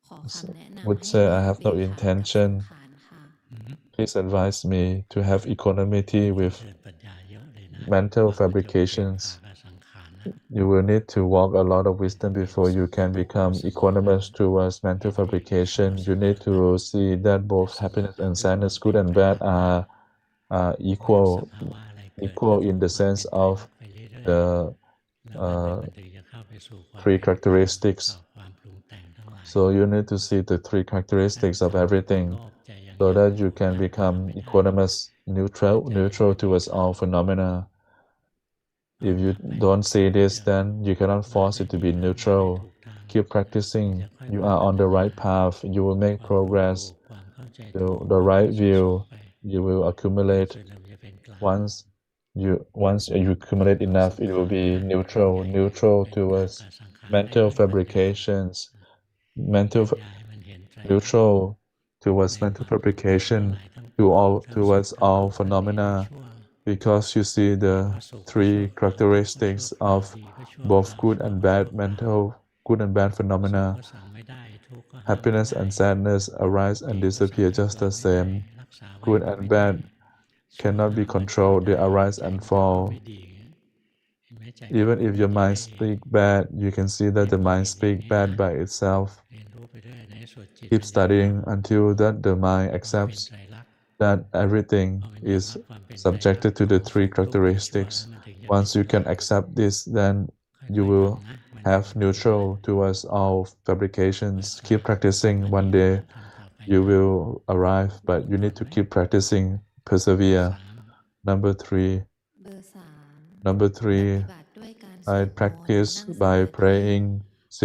C: ขอคำแนะนำ
A: would
C: ให้
A: say
C: มี
A: I
C: อุ
A: have
C: เบ
A: no
C: กขากับสัง
A: intention.
C: ขารค่ะ
B: อืม
A: Please advise me to have equanimity
B: ต้อง
A: with
B: เจริญปัญญาเยอะเลยนะ
A: mental
B: กว่ามันจะอุเบกขา
A: fabrications.
B: กับสังขารนะ
A: You will need to walk a lot of
B: มัน
A: wisdom
B: เป็น
A: before
B: สุ
A: you
B: ข
A: can
B: ทุกข์
A: become
B: สุข
A: equanimous towards
B: เป็
A: mental
B: นที่สม
A: fabrication.
B: เส
A: You
B: มอ
A: need
B: กัน
A: to see that
B: แต่
A: both
B: สภา
A: happiness
B: พ
A: and
B: คือความ
A: sadness,
B: เปลี่
A: good
B: ยน
A: and
B: แปลง
A: bad,
B: ต่าง
A: are
B: ๆ ไม่ว่าส
A: equal,
B: ภาวะอะไรเกิด
A: equal
B: ก็
A: in
B: ดู
A: the
B: ความเป
A: sense
B: ลี่ยนแปลง
A: of
B: ไปเรื่อย
A: the
B: ๆ แล้วมันถึงจะเข้าไปสู่ความ
A: three
B: เปลี่ยนแปลงต่อ
A: characteristics.
B: ความปรุงแต่งทั้งหลาย
A: So you need to see the three
B: ถ้า
A: characteristics of
B: ทำโล
A: everything
B: ภใจอย่าง
A: so
B: เดียว
A: that you
B: ก็
A: can
B: ละวาง
A: become
B: ไม่ได้
A: equanimous,
B: ถ้า
A: neutral,
B: ใจ
A: neutral
B: ไม่มี
A: towards
B: กลาง
A: all phenomena.
B: เอา
A: If you
B: ละไป
A: don't see
B: มัน
A: this,
B: จะ
A: then you cannot
B: มา
A: force
B: ได้
A: it to
B: ดี
A: be
B: แล้วมาได้
A: neutral.
B: ถูกทาง
A: Keep
B: มัน
A: practicing.
B: จะค่อย
A: You
B: มา
A: are
B: พั
A: on
B: ฒ
A: the
B: นา
A: right path. You will
B: ค
A: make
B: วามรู้ถู
A: progress.
B: กความเข้าใจ
A: The,
B: ถูก
A: the
B: มัน
A: right
B: จะสุข
A: view
B: ๆไป
A: you will
B: ใน
A: accumulate.
B: สุดแล้วมันจะเป็นกลาง
A: Once you accumulate
B: เอา
A: enough,
B: สุ
A: it
B: ขะ
A: will be
B: นะ
A: neutral,
B: อย่าให้
A: neutral
B: เป็นกลาง
A: towards
B: กับสังขาร ให้
A: mental
B: มีปัญญา
A: fabrications,
B: มี
A: mental
B: ปัญญาให้มันเห็นไตรลักษณ์
A: neutral towards
B: ใน
A: mental
B: ความปรุงแต่งทั้ง
A: fabrication
B: หลายทั้ง
A: to all
B: ทั้งสุข
A: towards
B: ทั้ง
A: all
B: ทุกข์ทั้งดีทั้ง
A: phenomena
B: ชั่ว
A: because you see
B: เรีย
A: the
B: กว่าสุขก็ชั่ว
A: three
B: คราวทุกข์ก็ชั่ว
A: characteristics
B: คราว
A: of
B: ดีก็ชั่วค
A: both
B: ราว
A: good
B: ชั่ว
A: and
B: ก็
A: bad
B: ชั่วคราว
A: mental good and bad
B: สุข
A: phenomena.
B: ก็สั่งไม่ได้ทุกข์ก็ห้ามไม่
A: Happiness
B: ได้
A: and sadness arise
B: ดี
A: and
B: ก็สั่ง
A: disappear
B: ให้
A: just
B: ปล่อย
A: the
B: ไม่ได้
A: same.
B: รักษาไว้
A: Good
B: ก็
A: and
B: ไม่ได้
A: bad
B: ชั่ว
A: cannot
B: ห้า
A: be
B: มมันก็ไม่
A: controlled.
B: ได้
A: They arise
B: ใจ
A: and
B: มันจะเอาไม่
A: fall.
B: ดีเห็นไหมใจมัน
A: Even
B: พูด
A: if
B: ไม่
A: your
B: ดี
A: mind
B: ได้เอง
A: speak bad, you can see
B: เรี
A: that
B: ยน
A: the
B: รู้
A: mind
B: อย่าง
A: speak
B: นี้
A: bad
B: นะ
A: by itself.
B: เรียนรู้ไปเรื่อยในส่วนจิต
A: Keep
B: มันยอมรับ
A: studying until that the mind
B: ความเป็น
A: accepts
B: ไตรลักษณ์
A: that
B: พอ
A: everything
B: มันยอม
A: is
B: รับความเป็นไตรลักษณ์
A: subjected to
B: ข
A: the
B: องสุ
A: three
B: ขทุกข์ดีชั่วแล้ว
A: characteristics.
B: มันถึงจะเป็น
A: Once you
B: กลา
A: can
B: ง
A: accept this, then
B: ค่
A: you
B: อยๆ
A: will
B: ทำนะมัน
A: have
B: มันดีนะ
A: neutral towards all
B: เบอ
A: fabrications.
B: ร์สา
A: Keep
B: ม
A: practicing.
B: อัน
A: One
B: นี้
A: day
B: ทำต่อไป
A: you
B: นะ
A: will arrive, but
B: รู้
A: you
B: ผ
A: need
B: ล
A: to
B: ไหม
A: keep practicing,
B: เบอร์
A: persevere.
B: สาม
A: Number three.
C: เบอร์สาม
A: Number
C: ปฏิ
A: three,
C: บัติด้วยการส
A: I
C: วดมนต์
A: practice
C: นั่งส
A: by
C: มาธิ
A: praying,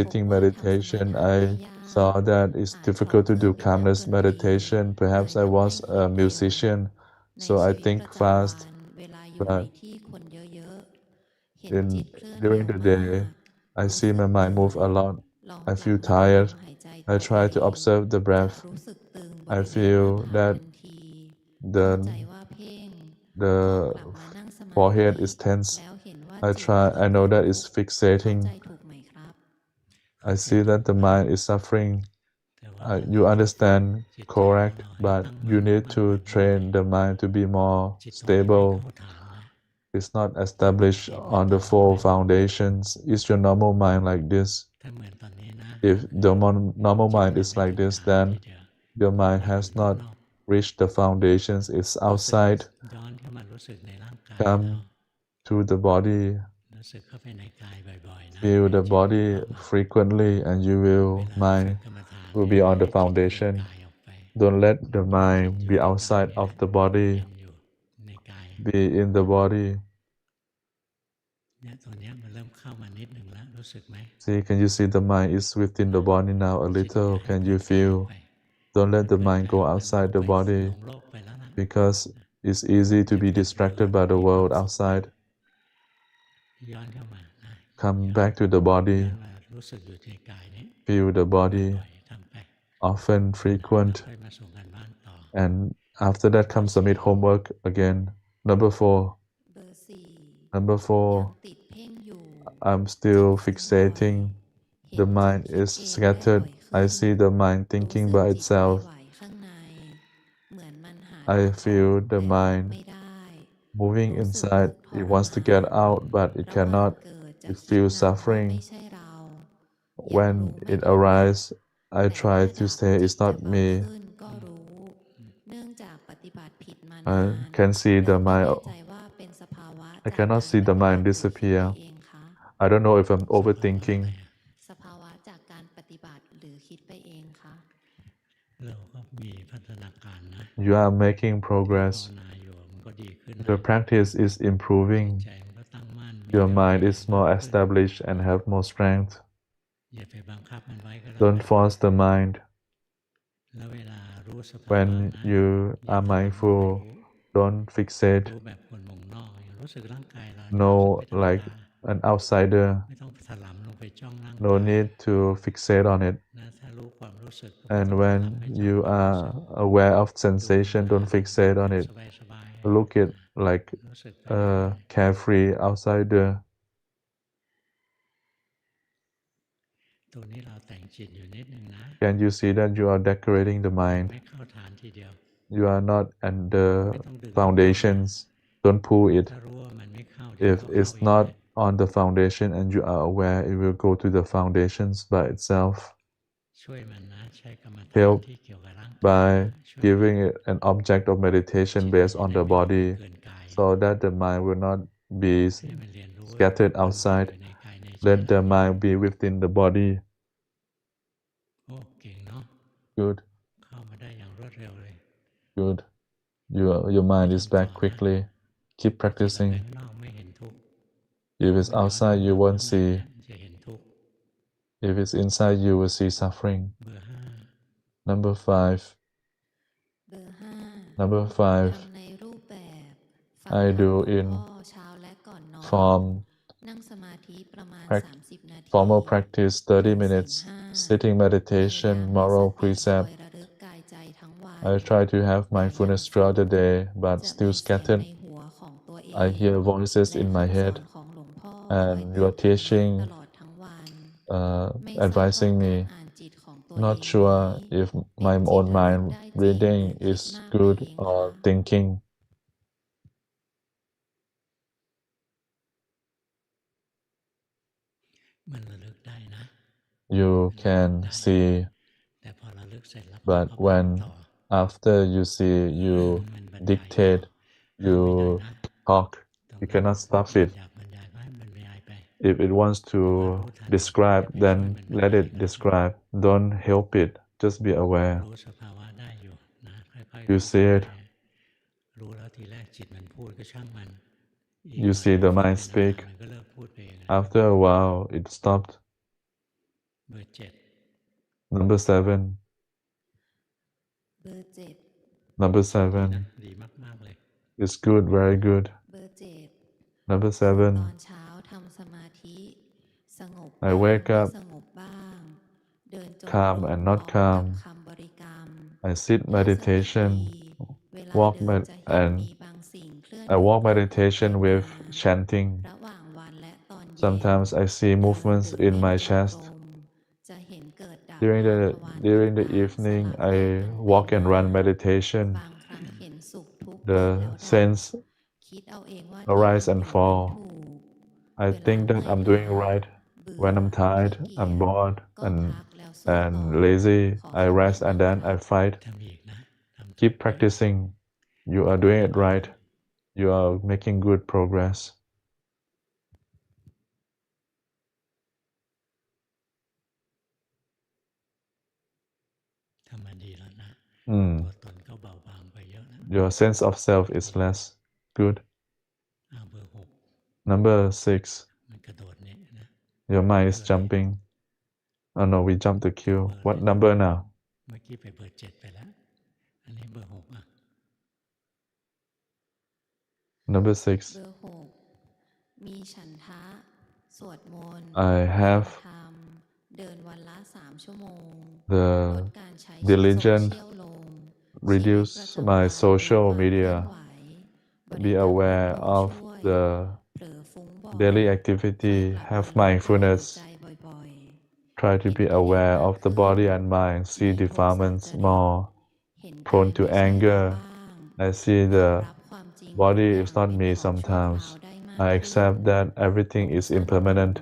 C: พบ
A: sitting
C: ว่าทำสมา
A: meditation.
C: ธิได้
A: I
C: ยาก
A: saw that it's
C: อาจชอบ
A: difficult
C: เค
A: to
C: รื่อ
A: do
C: งเล่น
A: calmness
C: ดนตรี
A: meditation.
C: เหมือน
A: Perhaps I
C: กับ
A: was
C: เล่น
A: a
C: เพลง
A: musician,
C: ใน
A: so
C: ชี
A: I
C: วิต
A: think
C: ประจำวั
A: fast.
C: นเวลาอยู่ใน
A: But
C: ที่คนเยอะๆ เห็น
A: in
C: จิตเคลื่อน
A: during
C: เร็ว
A: the
C: มาก
A: day, I
C: รู้
A: see
C: สึ
A: my
C: กเหนื่
A: mind
C: อ
A: move
C: ย
A: a lot.
C: ลอง
A: I
C: กลับ
A: feel
C: มาดูล
A: tired.
C: มหายใจ
A: I
C: ตัวเอ
A: try to
C: ง
A: observe the
C: จะ
A: breath.
C: รู้สึกตึงบ
A: I
C: ริเวณหน้า
A: feel
C: ผาก
A: that
C: ทันที เข้า
A: the
C: ใจว่าเพ่ง
A: the forehead is tense. I know that it's
C: เข้าใจ
A: fixating.
C: ถูกไหมครับ
A: I see that the mind is suffering. You understand correct, but you need to train the mind to be more stable. It's not established on the four foundations. Is your normal mind like this?
B: ถ้าเหมือนตอนนี้นะ
A: If the normal
B: จิต
A: mind
B: มัน
A: is
B: ไม่
A: like
B: ถึง
A: this,
B: ฐานที
A: then
B: เดียว
A: your mind
B: มันอยู่
A: has
B: นอก
A: not reached the foundations. It's
B: รู้สึก
A: outside.
B: ย้อนเข้ามารู้สึกในร่างกายเรา
A: Come to the body.
B: รู้สึกเข้าไปในกายบ่อยๆนะ
A: Feel
B: ให้
A: the
B: จิตมัน
A: body
B: เข้ามา
A: frequently, and you
B: เว
A: will
B: ลาฝึก
A: mind
B: กรรมฐาน
A: will
B: ที
A: be
B: ไร
A: on the
B: ให้จิตเปลี่ยน
A: foundation.
B: กายออกไป
A: Don't let the
B: จิต
A: mind
B: อยู่
A: be
B: ในกาย
A: outside
B: นี่
A: of
B: แหละ
A: the body.
B: ยังอยู่ในกาย
A: Be in the body.
B: เนี่ยตอนนี้มันเริ่มเข้ามานิดหนึ่งแล้วรู้สึกไหม
A: See, can you see the mind is within the body now a
B: จิตอย่า
A: little?
B: ให้
A: Can
B: เกิ
A: you
B: นกายออก
A: feel?
B: ไป
A: Don't let the
B: เกิน
A: mind
B: กาย
A: go
B: มัน
A: outside
B: หล
A: the
B: งไป
A: body
B: หลงโลกไปแล้วนะ
A: because it's easy to be
B: จะเป็น
A: distracted
B: เรา
A: by the
B: มี
A: world
B: ความสุข
A: outside.
B: ย้อนเข้ามานะ
A: Come
B: ย้อน
A: back to the
B: ย้
A: body.
B: อนมารู้สึกอยู่ในกายนี้
A: Feel the body
B: บ่อยๆทำไป
A: often,
B: แล้ว
A: frequent.
B: ค่อยมาส่งกันบ้านต่อ
A: And after that comes submit homework again. Number 4.
C: เบอร์สี่
A: Number
C: ยัง
A: 4.
C: ติดเพ่งอยู่
A: I'm still
C: จิตฟุ้งบ่อย
A: fixating.
C: เห็น
A: The
C: จิต
A: mind
C: คิด
A: is
C: เองได้บ่
A: scattered.
C: อยขึ้
A: I
C: น
A: see the mind
C: รู้
A: thinking
C: สึก
A: by
C: จิต
A: itself.
C: ไหวๆข้างใน เหมือนมันหา
A: I
C: ทางออก
A: feel the
C: แต่ออก
A: mind
C: ไม่ได้
A: moving
C: รู้สึก
A: inside.
C: ทุกข์
A: It
C: ทร
A: wants to
C: มา
A: get
C: น
A: out, but it
C: ระหว่าง
A: cannot.
C: เกิดจะ
A: It
C: คิด
A: feels
C: นำว่า
A: suffering.
C: ไม่ใช่เรา ยังรู้
A: When
C: ไม่
A: it
C: ถนัด
A: arises, I
C: แต่
A: try
C: ถ้า
A: to
C: ดับ
A: say
C: จิต
A: it's
C: จะ
A: not
C: เบา
A: me.
C: ขึ้นก็รู้ เนื่องจากปฏิบัติผิดมา
A: I
C: นาน
A: can see
C: และ
A: the
C: ไม่
A: mind.
C: แน่ใจว่าเป็นสภาวะ
A: I
C: จาก
A: cannot
C: การ
A: see
C: ป
A: the
C: ฏิบั
A: mind
C: ติหรือคิดไป
A: disappear.
C: เองคะ
A: I don't know if I'm
B: สภาวะ
A: overthinking.
B: อะไรอะ
C: สภาวะจากการปฏิบัติหรือคิดไปเองคะ
B: เราก็มีพัฒนาการนะ
A: You are making
B: ภาว
A: progress.
B: นาอยู่มันก็ดีขึ้น
A: Your
B: นะ
A: practice is
B: จิต
A: improving.
B: ใจมันก็ตั้งมั่นมี
A: Your
B: เรี่ยวมี
A: mind
B: แรง
A: is
B: มา
A: more
B: กขึ้น
A: established and have more strength.
B: อย่าไปบังคับมันไว้ก็แล้ว
A: Don't
B: กัน
A: force the mind.
B: แล้วเวลารู้สภาวะ
A: When
B: นะ
A: you
B: อย่า
A: are
B: ถลำลงไป
A: mindful,
B: รู้
A: don't fixate.
B: รู้แบบคนวงนอกรู้สึกร่างกายเรา
A: No
B: ไม่ธรรม
A: like
B: ดา
A: an outsider.
B: ไม่ต้องถลำลงไปจ้องร่าง
A: No
B: กาย
A: need to fixate on it.
B: นะถ้ารู้ความรู้สึกก็ไม่
A: And
B: ต้องถ
A: when
B: ลำไปจ้อง
A: you
B: ความรู้สึก
A: are aware of
B: ดูมัน
A: sensation,
B: มา
A: don't fixate on it.
B: สบายๆ
A: Look it like
B: รู้สึกไป
A: a carefree outsider.
B: ตัวนี้เราแต่งจิตอยู่นิดนึงนะ
A: Can you see that you are decorating the
B: ไม่
A: mind?
B: เข้าฐานทีเดียว
A: You are not at the
B: ไม่ต้องดึง
A: foundations. Don't pull it.
B: ถ้ารู้ว่ามันไม่เข้าเดี๋ยว
A: If
B: ก็เข้า
A: it's
B: เอง
A: not on the foundation and you are aware, it will go to the foundations by itself.
B: ช่วยมันนะใช้กรรมฐาน
A: Help
B: ที่เกี่ยวกับร่างกาย
A: by
B: นะช่วย
A: giving it an object of meditation
B: จิต
A: based
B: จะ
A: on
B: ได้
A: the
B: ไม่ออก
A: body
B: เกินกาย
A: so that the mind will not be
B: ให้มันเรียนรู้ว่า
A: scattered
B: วน
A: outside.
B: อยู่ในกายในใจ
A: Let the mind be within the body.
B: โอ้เก่งเนาะ
A: Good,
B: เข้ามาได้อย่างรวดเร็วเลย
A: good. Your mind is back quickly. Keep
B: จิตออกไป
A: practicing.
B: ข้างนอกไม่เห็นทุกข์
A: If it's
B: ย้อน
A: outside,
B: เข้า
A: you
B: มา
A: won't
B: ข้างใน
A: see.
B: เนี่ยจะเห็นทุกข์
A: If it's inside, you will see suffering.
B: เบอร์ห้า
A: Number 5.
C: เบอร์ห้า
A: Number
C: ท
A: 5.
C: ำในรูปแบบฟัง
A: I
C: ธรรม
A: do
C: หลวง
A: in
C: พ่อเช้าและก่อนนอน
A: form
C: นั่งสมาธิประมาณ
A: prac-
C: 30 นาที
A: formal practice 30
C: ศีล
A: minutes,
C: ห้า
A: sitting
C: พยายาม
A: meditation,
C: มี
A: moral
C: สติคอย
A: precept.
C: ระลึกกายใจทั้งวัน
A: I try to have
C: แต่ยัง
A: mindfulness
C: ฝื
A: throughout the
C: น
A: day, but
C: จะมี
A: still
C: เสียง
A: scattered.
C: ในหัวของตัวเอง
A: I hear voices
C: และ
A: in my
C: คำสอน
A: head,
C: ของหลวงพ่อคอย
A: and
C: เตื
A: you
C: อน
A: are
C: ผม
A: teaching,
C: ตลอดทั้งวัน ไม่ทราบว่า
A: advising
C: การ
A: me.
C: อ่านจิตของตัว
A: Not
C: เอง
A: sure
C: นี้
A: if
C: เป็น
A: my
C: จิต
A: own
C: ระลึก
A: mind
C: ได้จริงหรือ
A: reading
C: คิด
A: is
C: มากไป
A: good
C: เอง
A: or
C: คะ
A: thinking.
B: มันระลึกได้นะ
A: You can see,
B: แต่พอระลึกเสร็จแล้ว
A: but
B: ก็บอก
A: when
B: ต่อ
A: after you see, you
B: มันบรรยายต่อ
A: dictate,
B: ห้ามไม่ได้
A: you
B: นะ
A: talk.
B: ต้อง
A: You cannot stop
B: มัน
A: it.
B: อยากบรรยายก็ให้มันบรรยายไป
A: If it wants to describe, then let it describe. Don't help it. Just be aware.
B: รู้สภาวะได้อยู่นะค่อยๆ
A: You
B: รู้
A: see
B: ไป
A: it.
B: รู้แล้วทีแรกจิตมันพูดก็ช่างมันอีก
A: You
B: หน่อย
A: see the
B: ฟัง
A: mind
B: ไปนาน
A: speak.
B: ๆมันก็เลิกพูดไปเองนะ
A: After a while, it stopped.
B: เบอร์เจ็ด
A: Number 7.
C: เบอร์เจ็ด
A: Number
B: ดีนะ
A: 7
B: ดีมากๆเลย
A: is good, very good.
C: เบอร์เจ็ด
A: Number
C: ตอน
A: 7.
C: เช้าทำสมาธิสงบ
A: I
C: บ้าง
A: wake
C: ไม่
A: up
C: สงบบ้าง เดินจงกร
A: calm
C: ม
A: and
C: พร้อ
A: not
C: มกับ
A: calm.
C: คำบริกรรม
A: I sit
C: นั่งสมาธิ
A: meditation,
C: เวลา
A: walk
C: เดินจะเห็น
A: and
C: มีบางสิ่งเคลื่อน
A: I walk meditation with chanting.
C: ระหว่างวันและตอนเย็น
A: Sometimes I see movements in my chest.
C: จะเห็นเกิดดับ
A: During the evening, I walk and run meditation.
C: บางครั้งเห็นสุขทุกข์
A: The
C: แล้วดับ
A: sense
C: คิดเอาเองว่า
A: arise and
C: ที่ทำอยู่นั้น
A: fall.
C: ถูก
A: I think that I'm doing right.
C: เบื่อ
A: When I'm tired,
C: ขี้เกียจ
A: I'm bored
C: ก็พักแล้วสู้
A: and
C: ต่อ
A: lazy,
C: ขอ
A: I
C: ให้
A: rest
C: เป็น
A: and
C: นะ
A: then
C: คะ
A: I fight.
B: ทำอีกนะทำ
A: Keep practicing. You are doing it right. You are making good progress.
B: ทำมาดีแล้วนะ
A: Mm.
B: ตัวตนก็เบาบางไปเยอะนะ
A: Your sense of self is less. Good.
B: เบอร์
A: Number 6.
B: 6มันกระโดดเนี่ยนะ
A: Your mind is jumping. Oh no, we jumped the queue. What number now?
B: เมื่อกี้ไปเบอร์ 7ไปแล้ว อันนี้เบอร์ 6 อ่ะ
A: Number 6.
C: เบอร์ 6 มีฉันทะ สวดมนต์
A: I have
C: ธรรม เดินวันละ 3 ชั่วโมง
A: the
C: ลดการใช้
A: diligent
C: โซเชียลลง
A: reduce
C: ชีวิตประจำ
A: my
C: วัน
A: social
C: ดูความเคลื่อน
A: media.
C: ไหว
A: Be aware of
C: ช่วย
A: the
C: เผลอฟุ้งบ่อย
A: daily
C: คอย
A: activity.
C: กลับ
A: Have
C: มารู้กายรู้
A: mindfulness.
C: ใจบ่อย
A: Try to be aware of the body and mind. See defilements more.
C: ๆ เห็น
A: Prone
C: กาย
A: to
C: ไม่ใช่เรา
A: anger.
C: บ้าง
A: I see
C: ยอม
A: the
C: รับความจริง
A: body
C: ทุก
A: is
C: อย่า
A: not
C: ง
A: me
C: เป็นของชั่วคราว
A: sometimes.
C: ได้มาก
A: I
C: ขึ้น
A: accept that everything
C: ทุก
A: is
C: ข์สั้นลง
A: impermanent.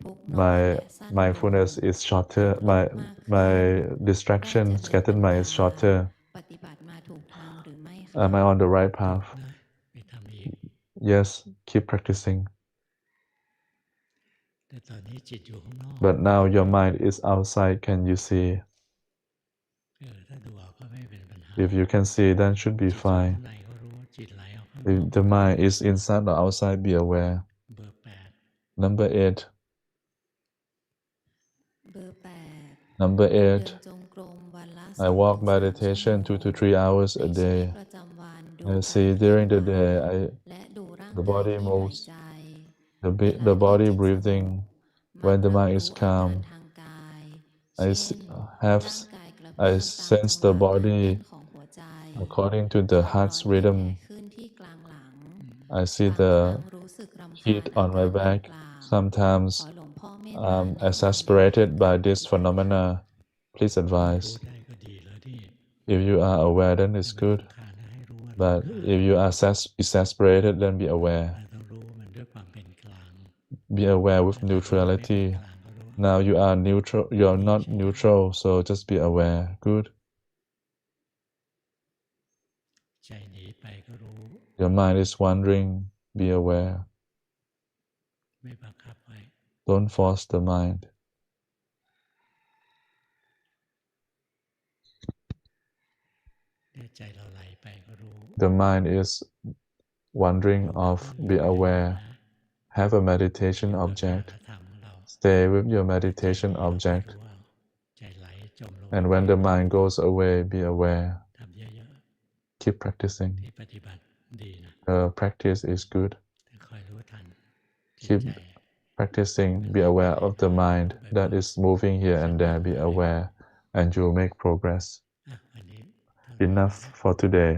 C: ทุกข์น้อย
A: My
C: และสั้นลง
A: mindfulness is
C: ทุ
A: shorter.
C: กข์ลดมากขึ้น
A: My
C: ได้
A: distraction
C: เจริญ
A: scattered
C: ปัญ
A: mind
C: ญา
A: is shorter.
C: ปฏิบัติมาถูกทางหรือไม่คะ
A: Am I on the right
B: ถูก
A: path?
B: นะไปทำอีก
A: Yes, keep practicing.
B: แต่ตอนนี้จิตอยู่ข้างนอก
A: But now your mind is outside. Can you see?
B: ถ้าดูออกก็ไม่เป็นปัญหา
A: If you can see, then should be
B: จิตอยู่ข้าง
A: fine.
B: ในก็รู้ว่าจิตไหลออกข้างน
A: If
B: อก
A: the mind is inside or outside, be aware.
B: เบอร์
A: Number 8.
C: เบอร์
A: Number
C: 8 เดิน
A: 8.
C: จงกรมวันละ
A: I walk
C: 2-3
A: meditation
C: ชั่ว
A: 2 to
C: โมง
A: 3 hours
C: ใน
A: a
C: ชีวิต
A: day.
C: ประจำวันดู
A: I
C: กาย
A: see
C: เคลื่อน
A: during
C: ไห
A: the
C: ว
A: day,
C: และดูร่าง
A: the
C: กาย
A: body
C: ที่หาย
A: moves,
C: ใจ
A: the
C: เวลา
A: the
C: ที่
A: body
C: จิตสง
A: breathing.
C: บ
A: When
C: มั
A: the
C: กรับ
A: mind
C: รู้
A: is
C: อาการ
A: calm,
C: ทางกาย
A: I
C: เช่น
A: have
C: ร่างกายกระเพื่
A: I
C: อมตาม
A: sense
C: จัง
A: the
C: หวะการเต้
A: body
C: นของหัวใจ
A: according to
C: ค
A: the
C: วามร้อน
A: heart's
C: ที่แผ่
A: rhythm.
C: ขึ้นที่กลางหลัง
A: I see
C: บางครั้ง
A: the
C: รู้สึกรำคาญ
A: heat
C: อา
A: on
C: กา
A: my
C: รดัง
A: back.
C: กล่าว ขอ
A: Sometimes
C: หลวงพ่อเมตตา
A: I'm
C: แนะนำให้
A: exasperated by
C: ปฏิ
A: this
C: บัติ
A: phenomena. Please
B: รู้
A: advise.
B: ได้ก็ดีแล้วที่
A: If you are aware, then
B: ไม่
A: it's
B: รำ
A: good.
B: คาญให้รู้ว่า
A: But
B: รำคาญ
A: if you are exasperated, then be aware.
B: เราต้องรู้มันด้วยความเป็นกลาง
A: Be aware with
B: ถ้าเราไม่เป็น
A: neutrality.
B: กลางก็รู้
A: Now you are neutral. You are not neutral, so just be aware. Good.
B: ใจหนีไปก็รู้
A: Your mind is wandering. Be aware.
B: ไม่บังคับไว้
A: Don't force the mind.
B: ใจเราไหลไปก็รู้
A: The mind is wandering
B: อยู่กับ
A: off.
B: มือ
A: Be
B: อยู่อย่างนี้
A: aware.
B: นะ
A: Have a
B: อยู่
A: meditation
B: กับการ
A: object.
B: กระทำของเรา
A: Stay with your
B: ใจ
A: meditation
B: หนีเราก็
A: object.
B: รู้ว่าใจไหลจมลง
A: And when the mind goes away, be aware.
B: ทำเยอะ
A: Keep
B: ๆ
A: practicing.
B: ที่ปฏิบัติดีนะ
A: The practice is good.
B: แต่คอยรู้ทันจิต
A: Keep
B: ใจ
A: practicing. Be aware of the mind that is moving here and there. Be aware, and you'll make progress.
B: วันนี้เท่านี้
A: Enough for today.